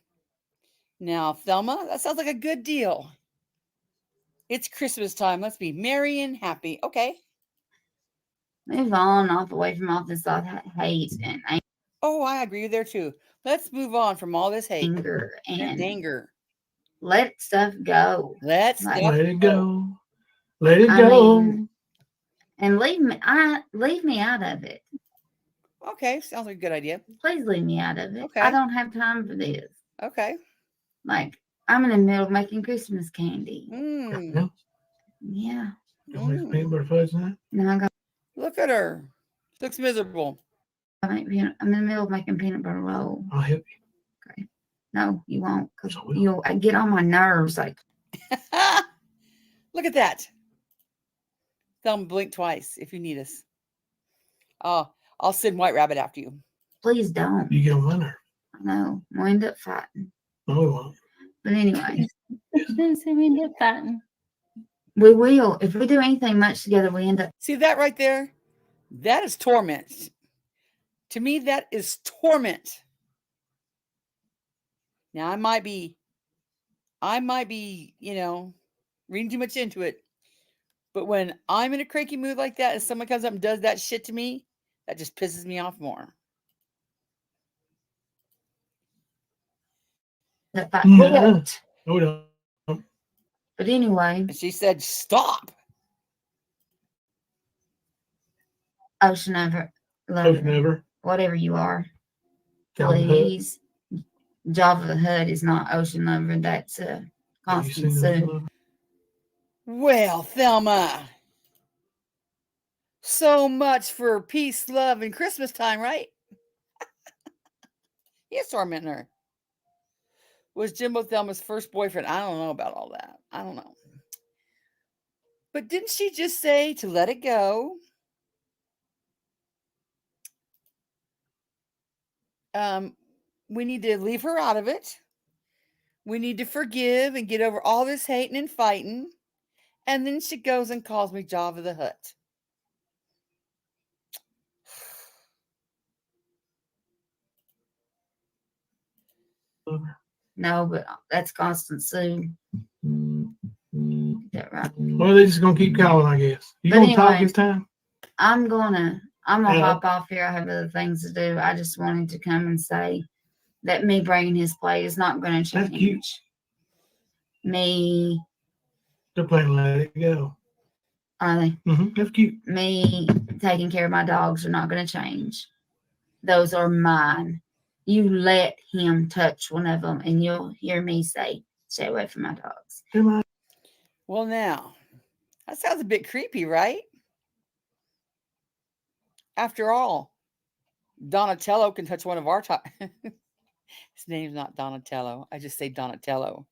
Now, Thelma, that sounds like a good deal. It's Christmas time. Let's be merry and happy. Okay. move on off away from all this hate and Oh, I agree there too. Let's move on from all this hate anger and and anger. let stuff go. Let's Like- stuff Let it go. go. Let it I go. mean, and leave me out of it. Okay, sounds like a good idea. Please leave me out of it. Okay. I don't have time for this. Okay. Like, I'm in the middle of making Christmas candy. Mm. Yeah. Yeah. You want me peanut butter fudge now? Now I got. Look at her. She looks miserable. I'm in the middle of making peanut butter roll. I'll help No, you won't, because I will. you'll get on my nerves. Like, Look at that. Thelma, blink twice if you need us. Oh, I'll send White Rabbit after you. please don't. you. You get on my nerve. I know. We'll end up fighting. No, we won't. But anyway, So we end up fighting. we will. If we do anything much together, we end up. See that right there? That is torment. To me, that is torment. Now, I might be, reading too much into it. But when I'm in a cranky mood like that and someone comes up and does that shit to me, that just pisses me off more. Fight. No, we don't. But anyway, And she said, stop. Ocean Lover, Ocean never. whatever you are, Calvin Hood. please. Java the Hood is not Ocean Lover. That's Have you Constant seen Ocean Sue. Lover? Well, Thelma. So much for peace, love, and Christmas time, right? He's tormenting her. Was Jimbo Thelma's first boyfriend? I don't know about all that. I don't know. But didn't she just say to let it go? We need to leave her out of it. We need to forgive and get over all this hating and fighting. And then she goes and calls me Java the Hutt. No, but that's Constant Sue. Get that Right. Well, they're just gonna keep calling, I guess. You But gonna talk anyway. this time? I'm gonna Yeah. hop off here. I have other things to do. I just wanted to come and say that me bringing his plate is not going to That's change. cute. Me, They're playing Let It Go. are they? That's cute. Me taking care of my dogs are not going to change. Those are mine. You let him touch one of them, and you'll hear me say, "Stay away from my dogs." They're mine. Well, now, that sounds a bit creepy, right? After all, Donatello can touch one of our top. His name's not Donatello. I just say Donatello.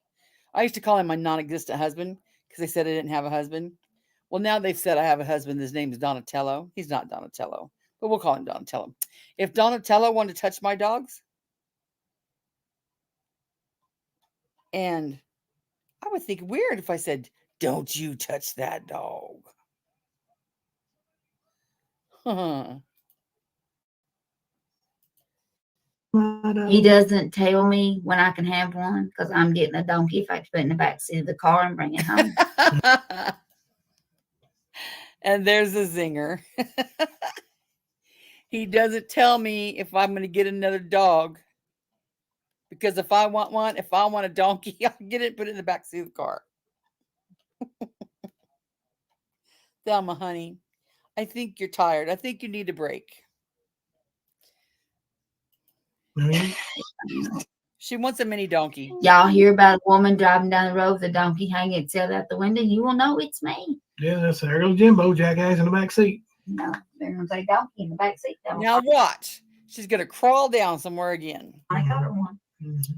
I used to call him my non-existent husband because they said I didn't have a husband. Well, now they've said I have a husband. His name is Donatello. He's not Donatello, but we'll call him Donatello. If Donatello wanted to touch my dogs, and I would think weird if I said, "Don't you touch that dog." He doesn't tell me when I can have one because I'm getting a donkey if I put it in the back seat of the car and bring it home. And there's a zinger. He doesn't tell me if I'm going to get another dog. Because if I want one, if I want a donkey, I'll get it, put it in the back seat of the car. Thelma, honey, I think you're tired. I think you need a break. She wants a mini donkey. Y'all hear about a woman driving down the road with a donkey hanging itself out the window? You will know it's me. Yeah, that's there goes Jimbo, jackass in the back seat. No, they're going to say donkey in the back seat. Though. Now watch. She's going to crawl down somewhere again. I got her one. Mm-hmm.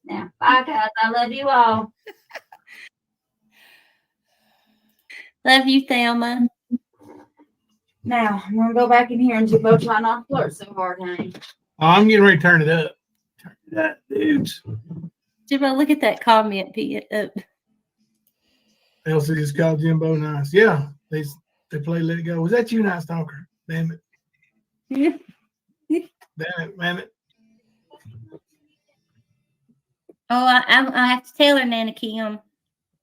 Now, bye, guys. I love you all. Love you, Thelma. Now, I'm going to go back in here and Jimbo try not to flirt so hard, honey. Oh, I'm getting ready to turn it up. Turn it up, dudes. Jimbo, look at that comment. Elsie just called Jimbo nice. Yeah, they play Let It Go. Was that you, Night Stalker? Damn it. Damn it. Oh, I have to tell her, Nana Kim.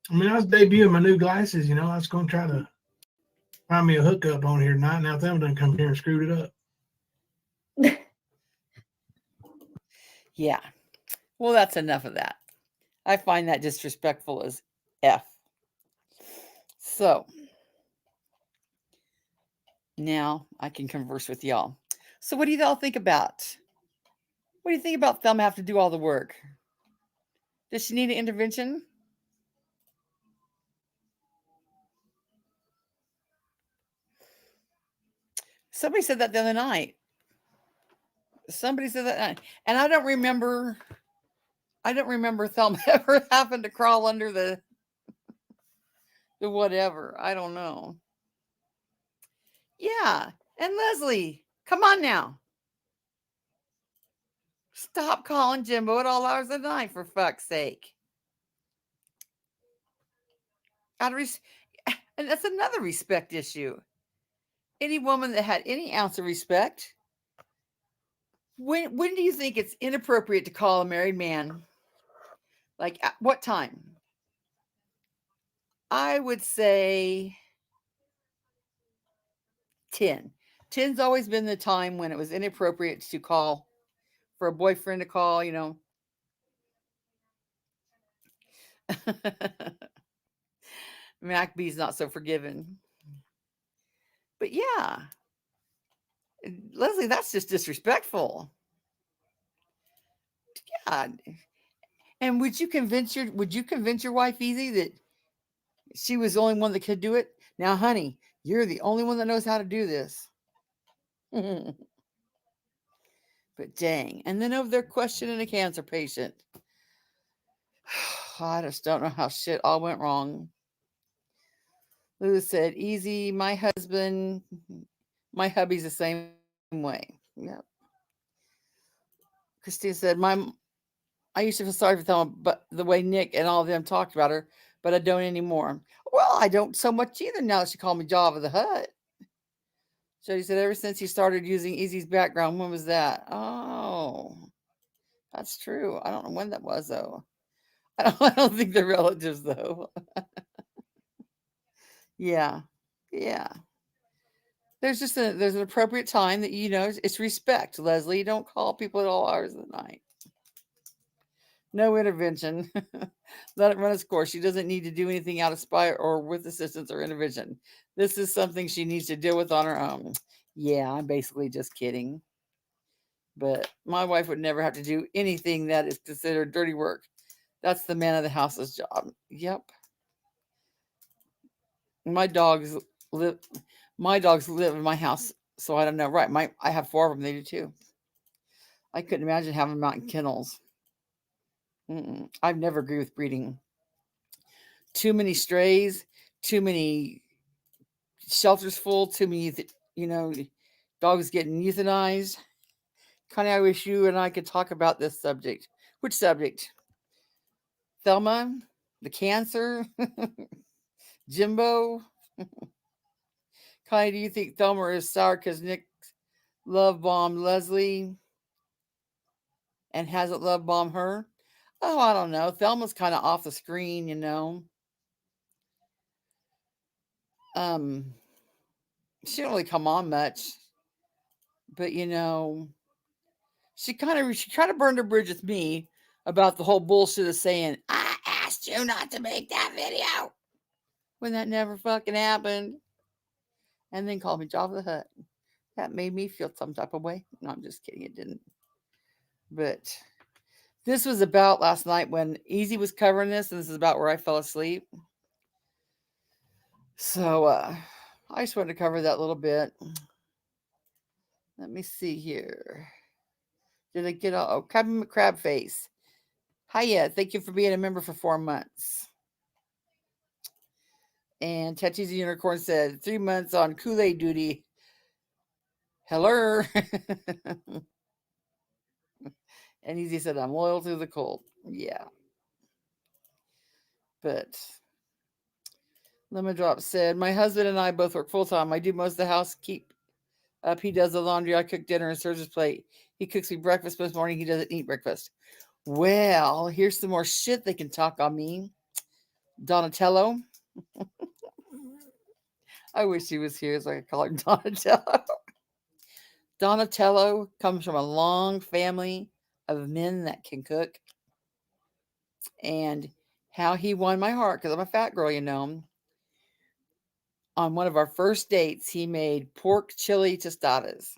I mean, I was debuting my new glasses, you know. I was going to try to find me a hookup on here tonight. Now them done come here and screwed it up. Yeah. Well, that's enough of that. I find that disrespectful as F. So now I can converse with y'all. So what do you all think about? What do you think about Thelma have to do all the work? Does she need an intervention? Somebody said that the other night. Somebody said that, and I don't remember Thelma ever having to crawl under the whatever. I don't know. Yeah. And Leslie, come on now. Stop calling Jimbo at all hours of the night, for fuck's sake. And that's another respect issue. Any woman that had any ounce of respect, when do you think it's inappropriate to call a married man? Like, at what time? I would say 10. 10's always been the time when it was inappropriate to call, for a boyfriend to call, you know. MacBee's not so forgiving. But yeah, Leslie, that's just disrespectful. God. And would you convince your wife easy that she was the only one that could do it? Now, honey, you're the only one that knows how to do this. But dang. And then over there questioning a cancer patient. I just don't know how shit all went wrong. Lou said, easy, my hubby's the same way. Yep. Christine said, I used to feel sorry for Thelma, but the way Nick and all of them talked about her, but I don't anymore. Well, I don't so much either now that she called me Java the Hutt. Jody said, ever since he started using Easy's background, when was that? Oh, that's true. I don't know when that was, though. I don't think they're relatives, though. Yeah. Yeah. There's an appropriate time that it's respect, Leslie. Don't call people at all hours of the night. No intervention. Let it run its course. She doesn't need to do anything out of spite or with assistance or intervention. This is something she needs to deal with on her own. Yeah, I'm basically just kidding. But my wife would never have to do anything that is considered dirty work. That's the man of the house's job. Yep. My dogs live my dogs live in my house, so I don't know. Right. I have 4 of them, they do too. I couldn't imagine having them out in kennels. I've never agreed with breeding. Too many strays, too many shelters full, too many, dogs getting euthanized. Connie, I wish you and I could talk about this subject. Which subject? Thelma, the cancer, Jimbo. Connie, do you think Thelma is sour because Nick love bombed Leslie and hasn't love bombed her? Oh, I don't know. Thelma's kind of off the screen, She don't really come on much, but she kind of burned her bridge with me about the whole bullshit of saying I asked you not to make that video when that never fucking happened, and then called me Jabba the Hutt. That made me feel some type of way. No, I'm just kidding. It didn't. But this was about last night when Easy was covering this, and this is about where I fell asleep. So I just wanted to cover that a little bit. Let me see here. Did I get all? Oh, Crab Face. Hiya, thank you for being a member for 4 months. And Tattoo's Unicorn said 3 months on Kool-Aid duty. Hello. And Easy said, I'm loyal to the cult. Yeah. But Lemon Drop said, my husband and I both work full time. I do most of the house keep up. He does the laundry. I cook dinner and serves his plate. He cooks me breakfast most morning. He doesn't eat breakfast. Well, here's some more shit they can talk on me. Donatello. I wish he was here so I could call him Donatello. Donatello comes from a long family of men that can cook. And how he won my heart, because I'm a fat girl, On one of our first dates, he made pork chili tostadas.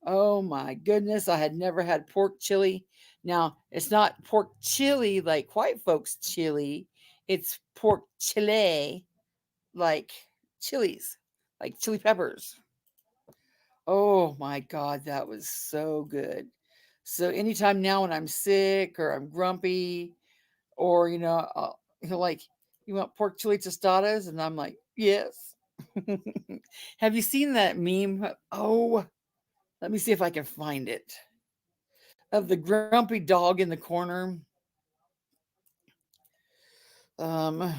Oh my goodness, I had never had pork chili. Now, it's not pork chili like white folks chili. It's pork chili like chilies, like chili peppers. Oh my God, that was so good. So anytime now when I'm sick or I'm grumpy or, like, you want pork chili tostadas? And I'm like, yes. Have you seen that meme? Oh, let me see if I can find it. Of the grumpy dog in the corner. Um,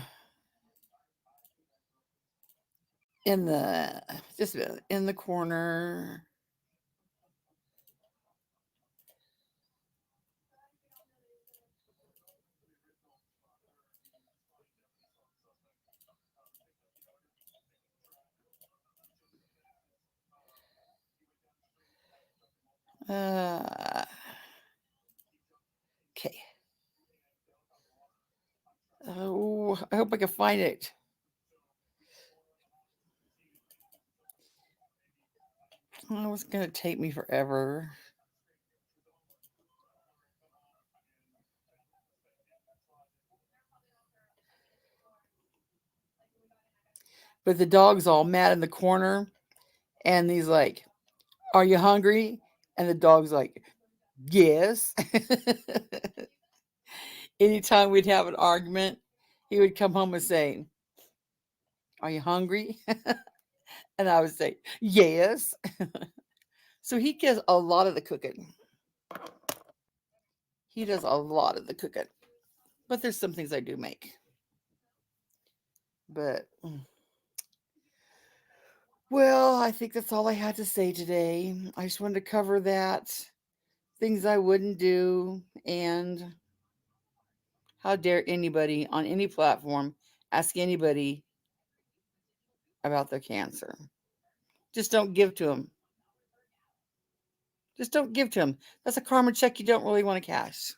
just in the corner. Okay. Oh, I hope I can find it. Oh, it's going to take me forever. But the dog's all mad in the corner. And he's like, are you hungry? And the dog's like, yes. Anytime we'd have an argument, he would come home and say, are you hungry? And I would say, yes. So he does a lot of the cooking. He does a lot of the cooking. But there's some things I do make. But, well, I think that's all I had to say today. I just wanted to cover that. Things I wouldn't do. And how dare anybody on any platform ask anybody about their cancer. Just don't give to them. Just don't give to them. That's a karma check you don't really want to cash.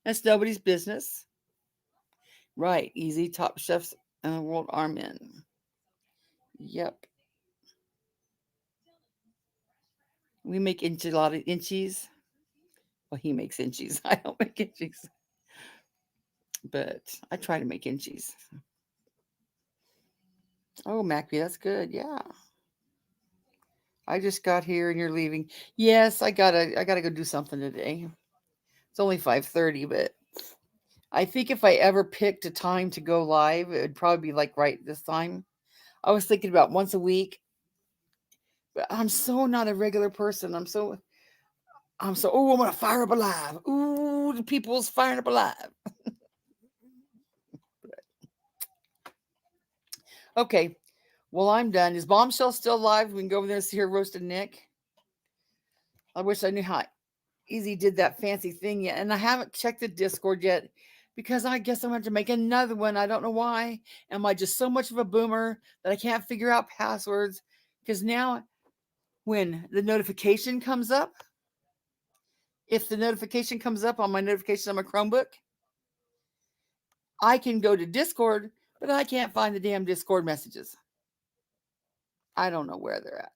That's nobody's business. Right. Easy. Top chefs in the world are men. Yep. We make a lot of inchies. Well, he makes inchies. I don't make inchies. But I try to make inchies. Oh, Macby, that's good. Yeah. I just got here and you're leaving. Yes, I gotta go do something today. It's only 5:30, but I think if I ever picked a time to go live, it would probably be like right this time. I was thinking about once a week, but I'm so not a regular person. I'm so I'm gonna fire up alive. Ooh, the people's firing up alive. Okay. Well, I'm done. Is Bombshell still alive? We can go over there and see her roasted Nick. I wish I knew how easy did that fancy thing yet. And I haven't checked the Discord yet because I guess I'm going to make another one. I don't know why. Am I just so much of a boomer that I can't figure out passwords? Because now when the notification comes up, if the notification comes up on my notification on my Chromebook, I can go to Discord, but I can't find the damn Discord messages. I don't know where they're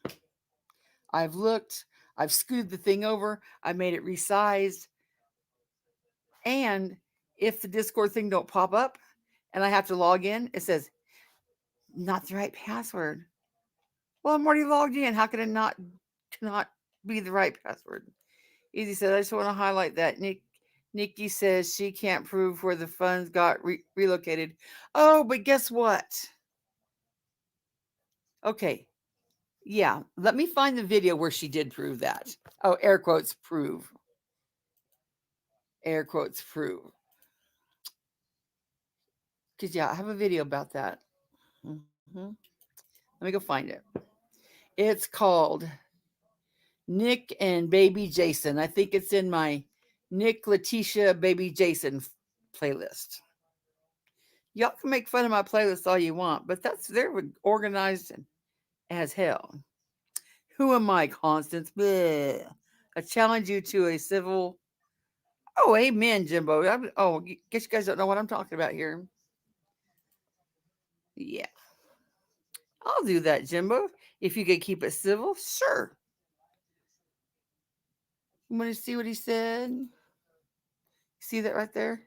at. I've looked. I've scooted the thing over. I made it resized. And if the Discord thing don't pop up and I have to log in, it says, not the right password. Well, I'm already logged in. How can it not be the right password? Easy said, I just want to highlight that. Nikki says she can't prove where the funds got relocated. Oh, but guess what? Okay. Yeah, let me find the video where she did prove that. Oh, air quotes prove. Air quotes prove. Because, yeah, I have a video about that. Let me go find it. It's called Nick and Baby Jason. I think it's in my Nick, Leticia, Baby Jason playlist. Y'all can make fun of my playlist all you want, but they're organized as hell. Who am I, Constance? Bleh. I challenge you to a civil. Oh, amen, Jimbo. Guess you guys don't know what I'm talking about here. Yeah. I'll do that, Jimbo. If you could keep it civil, sure. You want to see what he said? See that right there?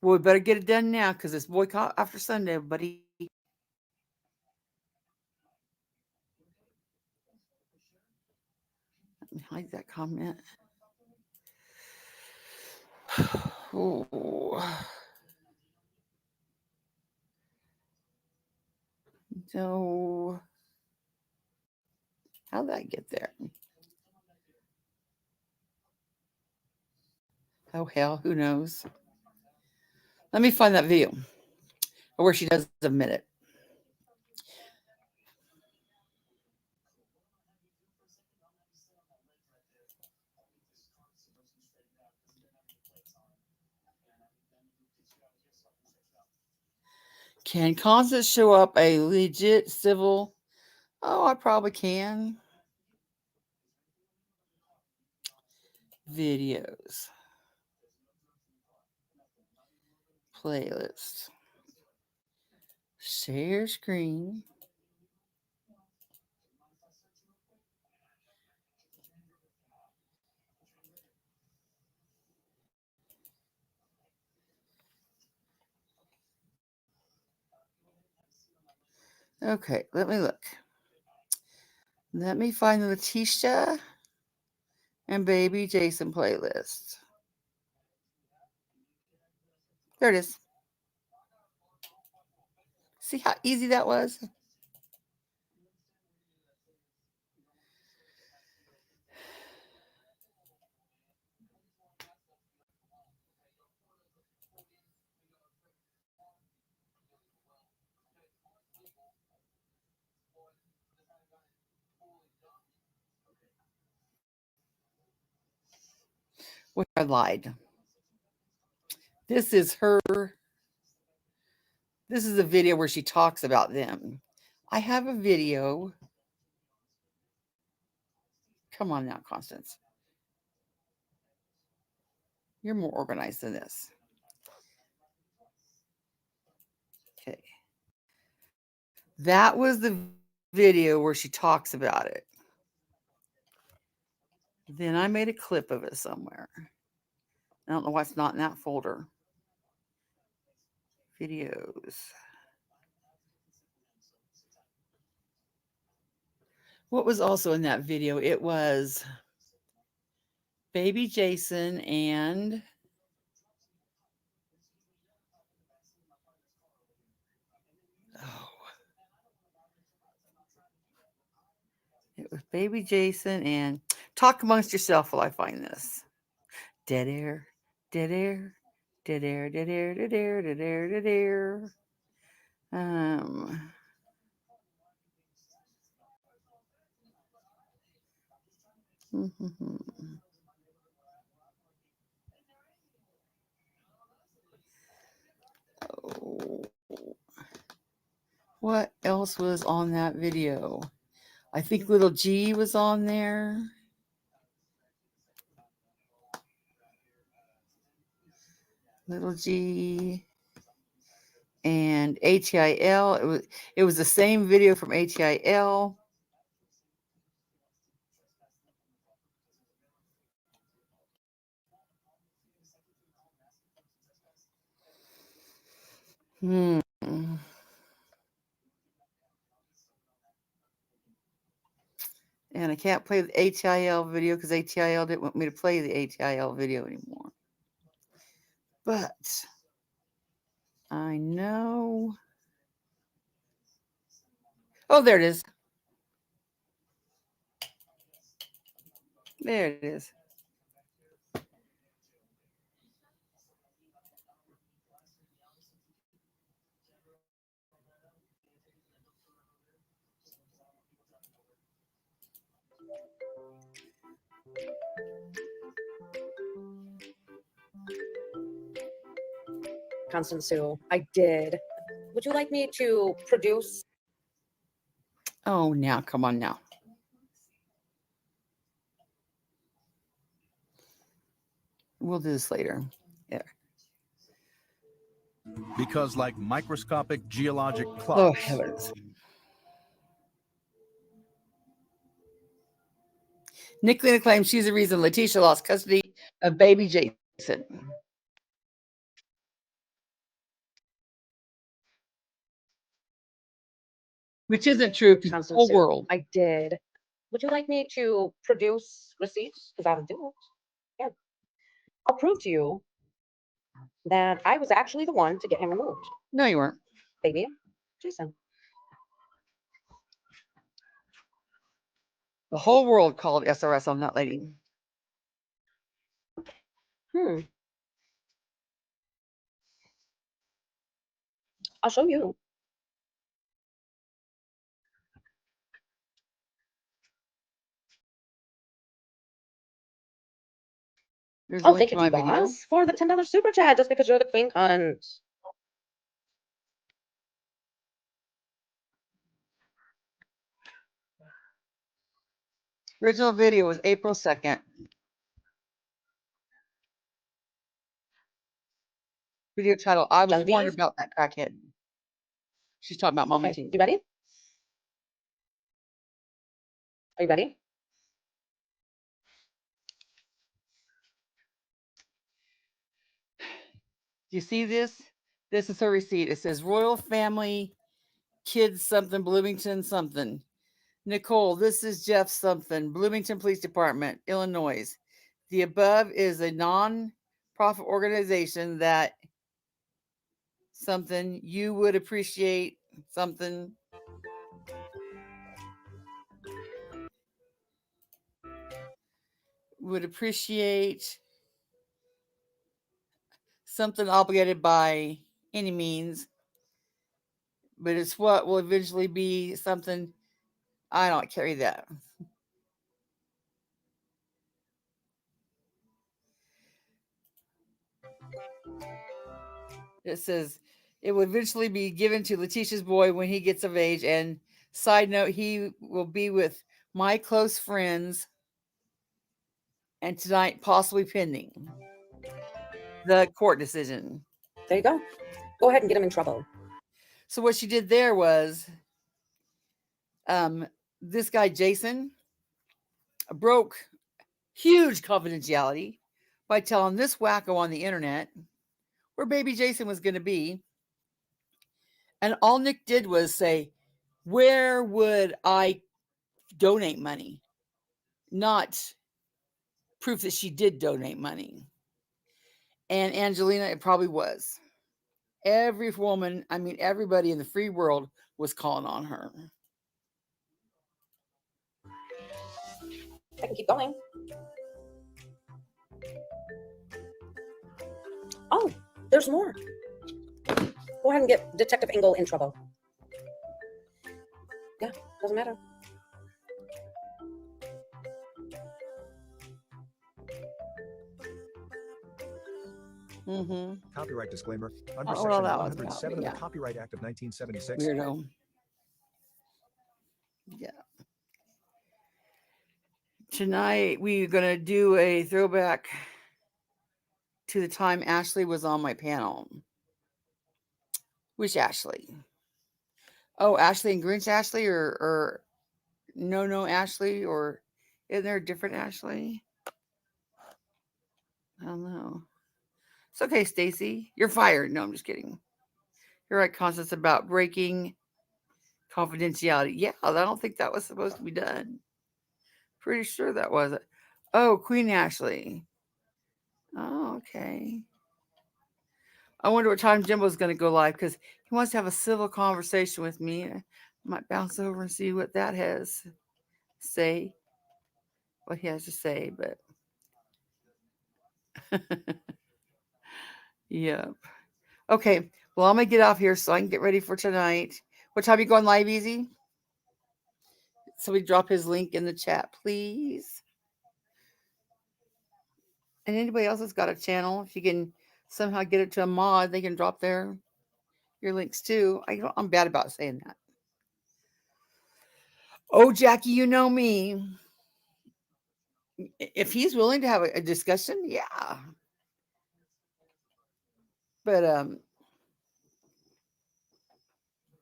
Well, we better get it done now because it's boycott after Sunday, buddy. Let me hide that comment. Oh. So, how'd that get there? Oh, hell, who knows? Let me find that video where she does admit it. Can Constance show up a legit civil? Oh, I probably can. Videos. Playlist. Share screen. Okay, let me look. Let me find the Leticia and Baby Jason playlist. There it is. See how easy that was? Which I lied. This is her This is a video where she talks about them. I have a video. Come on now, Constance. You're more organized than this. Okay. That was the video where she talks about it. Then I made a clip of it somewhere. I don't know why it's not in that folder. Videos. What was also in that video? It was baby Jason and it was baby Jason and talk amongst yourself while I find this. Dead air, dead air, dead air, dead air, dead air, dead air, dead air. Oh. What else was on that video? I think little G was on there. Little G and HIL. It was the same video from HIL. And I can't play the HIL video because HIL didn't want me to play the HIL video anymore. But I know. Oh, there it is. There it is. Constance Sue, I did. Would you like me to produce? Oh, now, come on now. We'll do this later. Yeah. Because like microscopic geologic Oh, clocks, heavens. Nickalina claims she's the reason Leticia lost custody of baby Jason. Which isn't true because the Constance whole Sue, world. I did. Would you like me to produce receipts? Because I would do it. Yeah. I'll prove to you that I was actually the one to get him removed. No, you weren't. Baby Jason. The whole world called SRS on that lady. I'll show you. There's Oh, a link thank to you, my video. boss, for the $10 super chat just because you're the queen cunt. Original video was April 2nd. Video title, I was warned Genevieve? about that crackhead. She's talking about Mama Okay, T. you ready? Are you ready? Do you see this? This is her receipt. It says Royal Family Kids something, Bloomington something. Nicole, this is Jeff something, Bloomington Police Department, Illinois. The above is a non-profit organization that something you would appreciate something. Would appreciate something obligated by any means, but it's what will eventually be something. I don't carry that. It says It will eventually be given to Leticia's boy when he gets of age. And side note, he will be with my close friends. And tonight, possibly pending the court decision. There you go. Go ahead and get him in trouble. So what she did there was, this guy Jason broke huge confidentiality by telling this wacko on the internet where baby Jason was going to be. And all Nick did was say, where would I donate money? Not proof that she did donate money. And Angelina, it probably was. Every woman, I mean, everybody in the free world was calling on her. I can keep going. Oh, there's more. Go ahead and get Detective Engel in trouble. Yeah, doesn't matter. Mm-hmm. Copyright disclaimer. Under Oh, Section well, that was 107 copy, of the yeah. Copyright Act of 1976. Weirdo. Yeah. Tonight we're gonna do a throwback to the time Ashley was on my panel. Which Ashley? Oh, Ashley and Grinch Ashley, or no Ashley, or is there a different Ashley? I don't know. It's okay, Stacy. You're fired. No, I'm just kidding. You're right, Constance, about breaking confidentiality. Yeah, I don't think that was supposed to be done. Pretty sure that wasn't. Oh, Queen Ashley. Oh, okay. I wonder what time Jimbo's going to go live because he wants to have a civil conversation with me. I might bounce over and see what that has to say. What he has to say, but yep. Okay. Well, I'm gonna get off here so I can get ready for tonight. What time are you going live, Easy? Somebody drop his link in the chat, please. And anybody else that's got a channel, if you can somehow get it to a mod, they can drop your links too. I'm bad about saying that. Oh, Jackie, you know me. If he's willing to have a discussion, yeah. But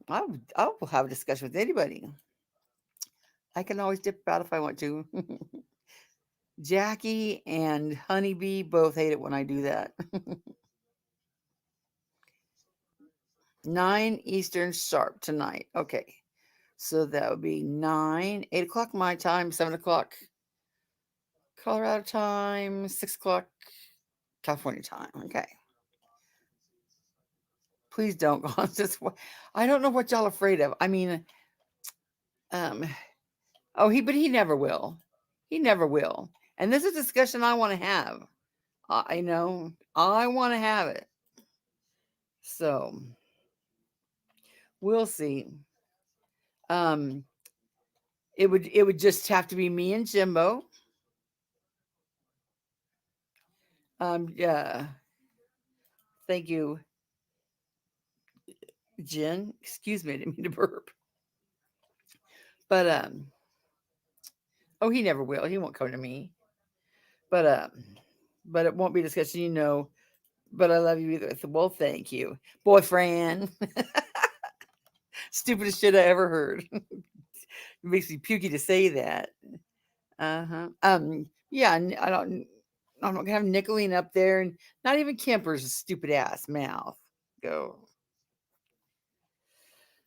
I'll have a discussion with anybody. I can always dip out if I want to. Jackie and Honeybee both hate it when I do that. 9 Eastern sharp tonight. Okay. So that would be 8 o'clock my time, 7 o'clock Colorado time, 6 o'clock California time. Okay. Please don't go on this. I don't know what y'all are afraid of. I mean, but he never will. He never will. And this is a discussion I want to have. I know I want to have it. So we'll see. It would just have to be me and Jimbo. Yeah. Thank you, Jen. Excuse me, I didn't mean to burp. But oh, he never will. He won't come to me. But it won't be discussion, But I love you either. Well, thank you, boyfriend. Stupidest shit I ever heard. It makes me pukey to say that. Yeah, I'm not gonna have Nickalina up there, and not even Kemper's stupid ass mouth. Go.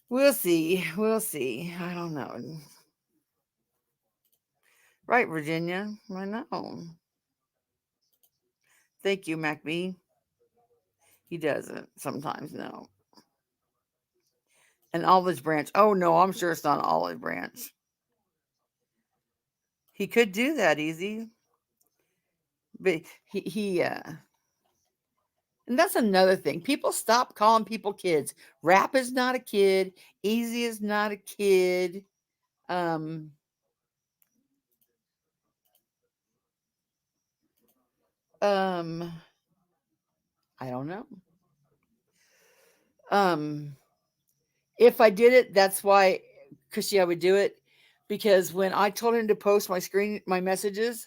We'll see. We'll see. I don't know. Right, Virginia. I know. Thank you, MacB. He doesn't sometimes. No. An olive branch. Oh no, I'm sure it's not an olive branch. He could do that easy, but he and that's another thing. People stop calling people kids. Rap is not a kid. Easy is not a kid. I don't know. If I did it, that's why Christy, I would do it. Because when I told him to post my messages,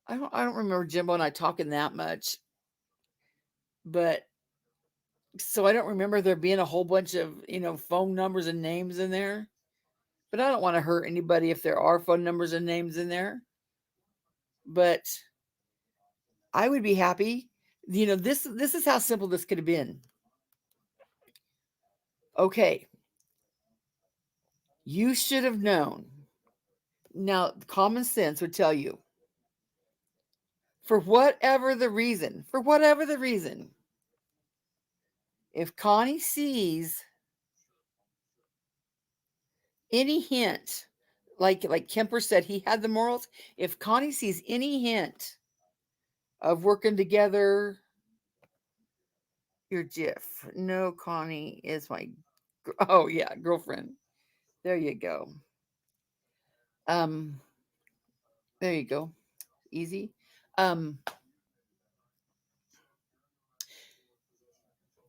I don't remember Jimbo and I talking that much. But so I don't remember there being a whole bunch of, phone numbers and names in there. But I don't want to hurt anybody if there are phone numbers and names in there. But I would be happy. This is how simple this could have been. Okay. You should have known. Now, common sense would tell you, for whatever the reason, if Connie sees any hint, like Kemper said, he had the morals. If Connie sees any hint of working together, your Jiff. No, Connie is my, girlfriend. There you go. There you go. Easy.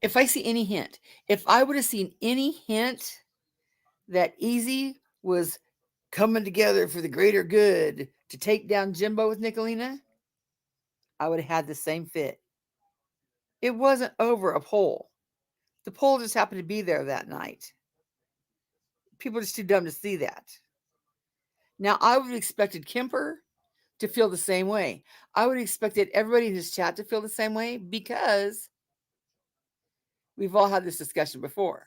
If I see any hint, if I would have seen any hint that Easy was coming together for the greater good to take down Jimbo with Nickalina, I would have had the same fit. It wasn't over a poll. The poll just happened to be there that night. People are just too dumb to see that. Now, I would have expected Kemper to feel the same way. I would have expected everybody in his chat to feel the same way because we've all had this discussion before.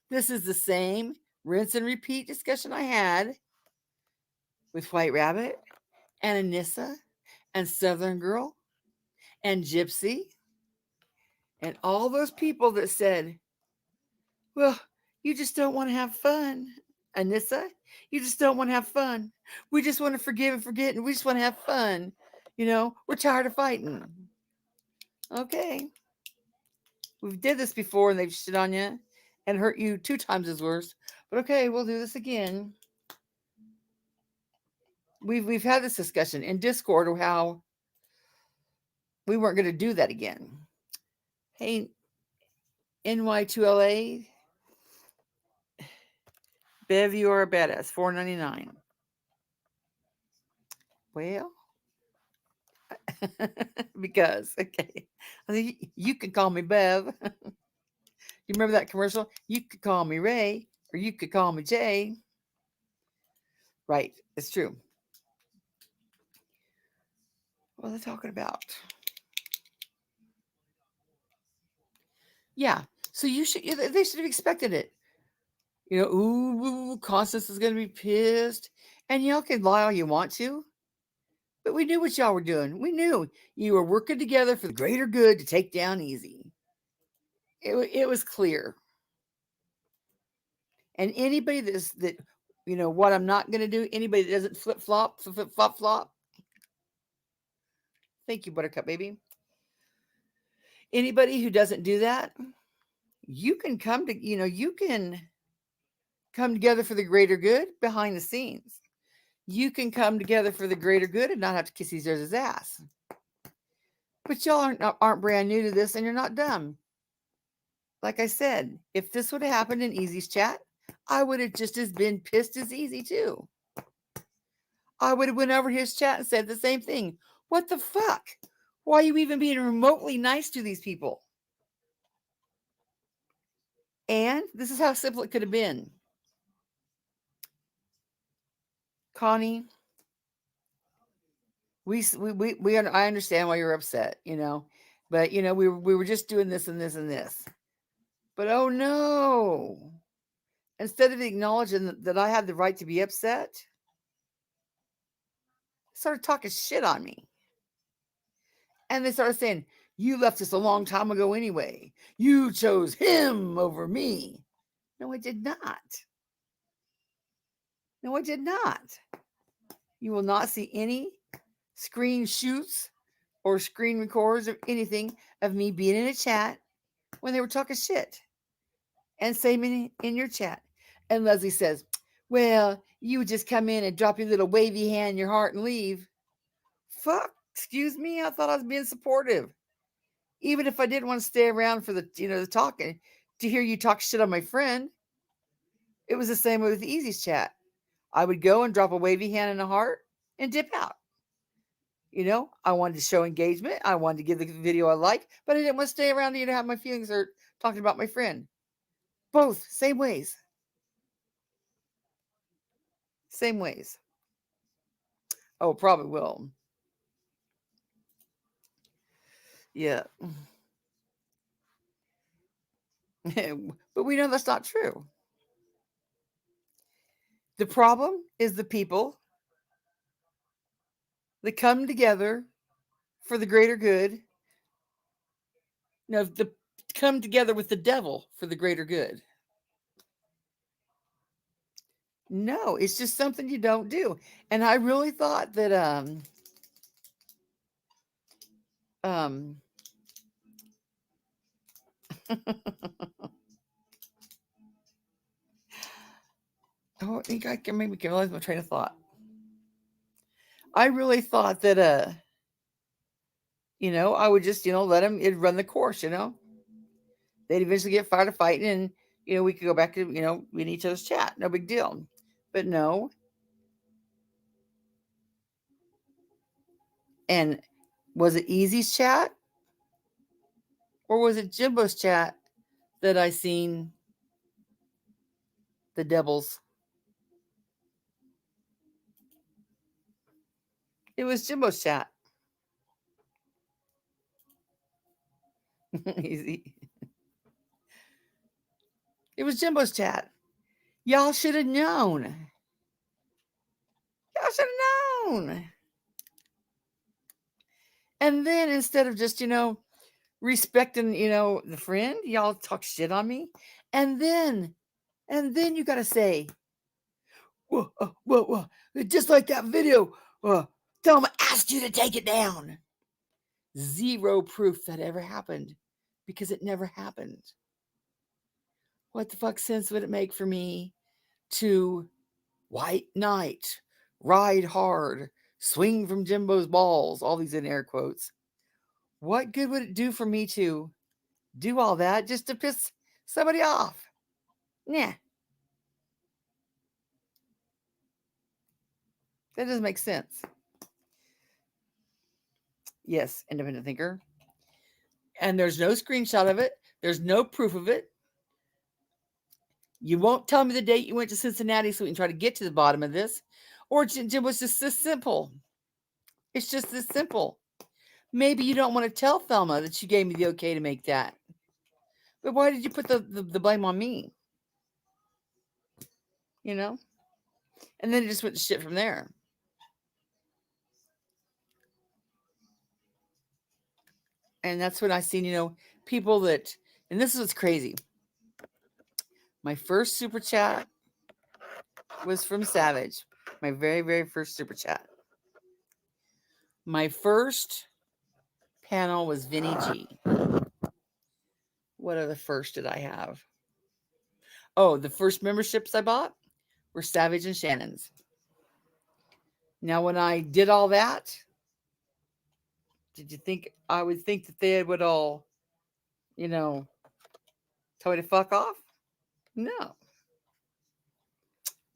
This is the same rinse and repeat discussion I had with White Rabbit and Anissa and Southern Girl and Gypsy and all those people that said, well, you just don't want to have fun. Anissa, you just don't want to have fun. We just want to forgive and forget, and we just want to have fun. We're tired of fighting. Okay. We've did this before, and they've shit on you and hurt you 2 times as worse. But okay, we'll do this again. We've had this discussion in Discord of how we weren't going to do that again. Hey, NY2LA, Bev, you are a badass. $4.99. Well, because okay, I think you could call me Bev. You remember that commercial? You could call me Ray, or you could call me Jay. Right, it's true. What are they talking about? Yeah, so they should have expected it. Constance is going to be pissed. And y'all can lie all you want to. But we knew what y'all were doing. We knew you were working together for the greater good to take down Easy. It was clear. And anybody that what I'm not going to do, anybody that doesn't flip-flop. Thank you, Buttercup Baby. Anybody who doesn't do that, you can come together for the greater good behind the scenes. You can come together for the greater good and not have to kiss each other's ass. But y'all aren't brand new to this, and you're not dumb. Like I said, if this would have happened in Easy's chat, I would have just as been pissed as Easy too. I would have went over his chat and said the same thing. What the fuck? Why are you even being remotely nice to these people? And this is how simple it could have been. Connie, I understand why you're upset, but we were just doing this and this and this. But oh no. Instead of acknowledging that I had the right to be upset, started talking shit on me. And they started saying, you left us a long time ago anyway. You chose him over me. No, I did not. No, I did not. You will not see any screen shoots or screen records or anything of me being in a chat when they were talking shit. And same in your chat. And Leslie says, well, you would just come in and drop your little wavy hand in your heart and leave. Fuck, excuse me. I thought I was being supportive. Even if I didn't want to stay around for the talking, to hear you talk shit on my friend. It was the same way with the Easy's chat. I would go and drop a wavy hand and a heart and dip out. I wanted to show engagement. I wanted to give the video a like, but I didn't want to stay around to have my feelings hurt talking about my friend. Both, same ways. Same ways. Oh, probably will. Yeah. But we know that's not true. The problem is the people that come together for the greater good. Come together with the devil for the greater good. No, it's just something you don't do. And I really thought that oh, I think I can maybe realize my train of thought. I really thought that I would just, let them run the course, They'd eventually get fired of fighting and we could go back to, in each other's chat. No big deal. But no. And was it Easy's chat? Or was it Jimbo's chat that I seen the devils? It was Jimbo's chat. Easy. It was Jimbo's chat. Y'all should have known. Y'all should have known. And then instead of just, respecting, the friend, y'all talk shit on me. And then you got to say, whoa, just like that video, Thelma asked you to take it down. Zero proof that ever happened because it never happened. What the fuck sense would it make for me to white knight, ride hard, swing from Jimbo's balls, all these in air quotes? What good would it do for me to do all that just to piss somebody off? Nah. That doesn't make sense. Yes, independent thinker. And there's no screenshot of it. There's no proof of it. You won't tell me the date you went to Cincinnati so we can try to get to the bottom of this. Or Jim was just this simple. It's just this simple. Maybe you don't want to tell Thelma that you gave me the okay to make that. But why did you put the blame on me? And then it just went to shit from there. And that's when I seen, people that, and this is what's crazy. My first super chat was from Savage. My very, very first super chat. My first panel was Vinny G. What other first did I have? Oh, the first memberships I bought were Savage and Shannon's. Now, when I did all that, did you think I would think that they would all, tell me to fuck off? No.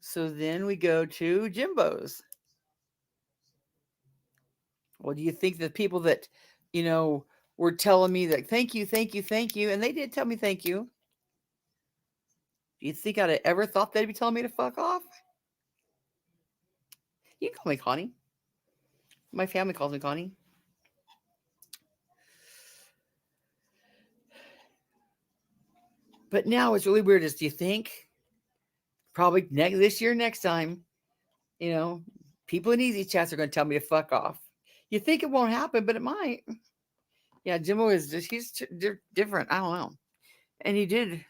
So then we go to Jimbo's. Well, do you think the people that, were telling me that thank you, and they did tell me thank you. Do you think I'd have ever thought they'd be telling me to fuck off? You can call me Connie. My family calls me Connie. But now it's really weird. Do you think probably this year, next time, people in easy chats are going to tell me to fuck off. You think it won't happen, but it might. Yeah, Jimbo is just, he's different. I don't know. And he did.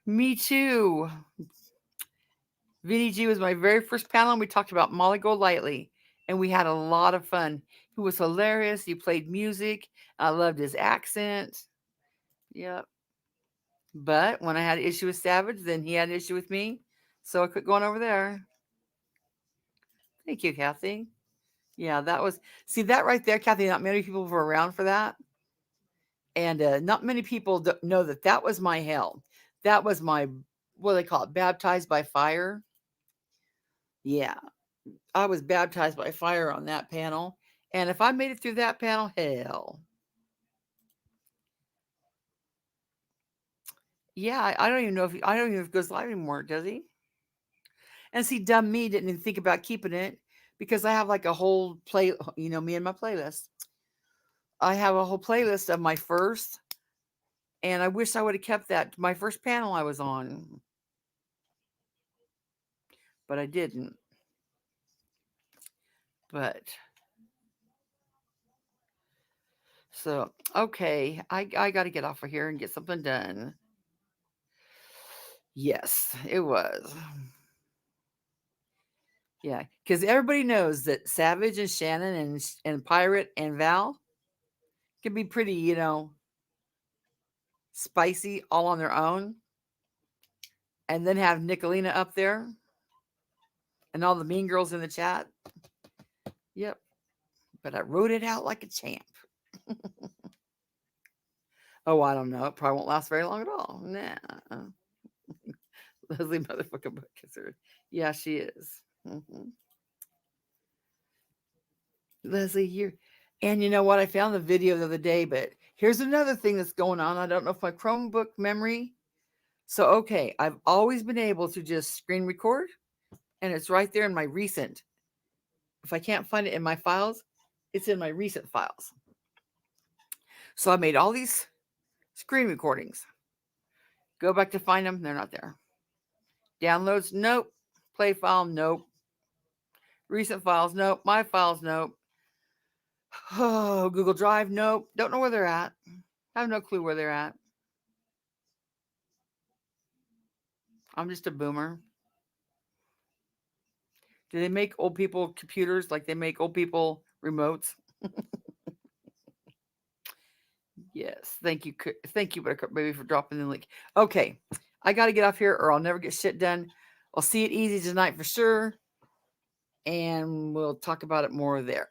Me too. Vinny G was my very first panel, and we talked about Molly Golightly, and we had a lot of fun. He was hilarious. He played music. I loved his accent. Yep. But when I had an issue with Savage, then he had an issue with me. So I quit going over there. Thank you, Kathy. Yeah, that was, see that right there, Kathy, not many people were around for that. And not many people know that that was my hell. That was my, what do they call it? Baptized by fire. Yeah. I was baptized by fire on that panel. And if I made it through that panel, hell. Yeah, I don't even know if it goes live anymore, does he? And see, dumb me didn't even think about keeping it because I have like a whole play, me and my playlist. I have a whole playlist of my first, and I wish I would have kept that my first panel I was on, but I didn't. But so okay, I got to get off of here and get something done. Yes, it was. Yeah, because everybody knows that Savage and Shannon and Pirate and Val can be pretty, spicy all on their own. And then have Nickalina up there and all the mean girls in the chat. Yep. But I wrote it out like a champ. Oh, I don't know. It probably won't last very long at all. Nah. Leslie motherfucking Bucket. Yeah, she is. Mm-hmm. Leslie, you. And you know what? I found the video the other day, but here's another thing that's going on. I don't know if my Chromebook memory. So, okay, I've always been able to just screen record, and it's right there in my recent. If I can't find it in my files, it's in my recent files. So I made all these screen recordings. Go back to find them. They're not there. Downloads, nope. Play file, nope. Recent files, nope. My files, nope. Oh, Google Drive, nope. Don't know where they're at. I have no clue where they're at. I'm just a boomer. Do they make old people computers like they make old people remotes? Yes. Thank you. Thank you, Buttercup Baby, for dropping the link. Okay. I got to get off here or I'll never get shit done. I'll see it easy tonight for sure. And we'll talk about it more there.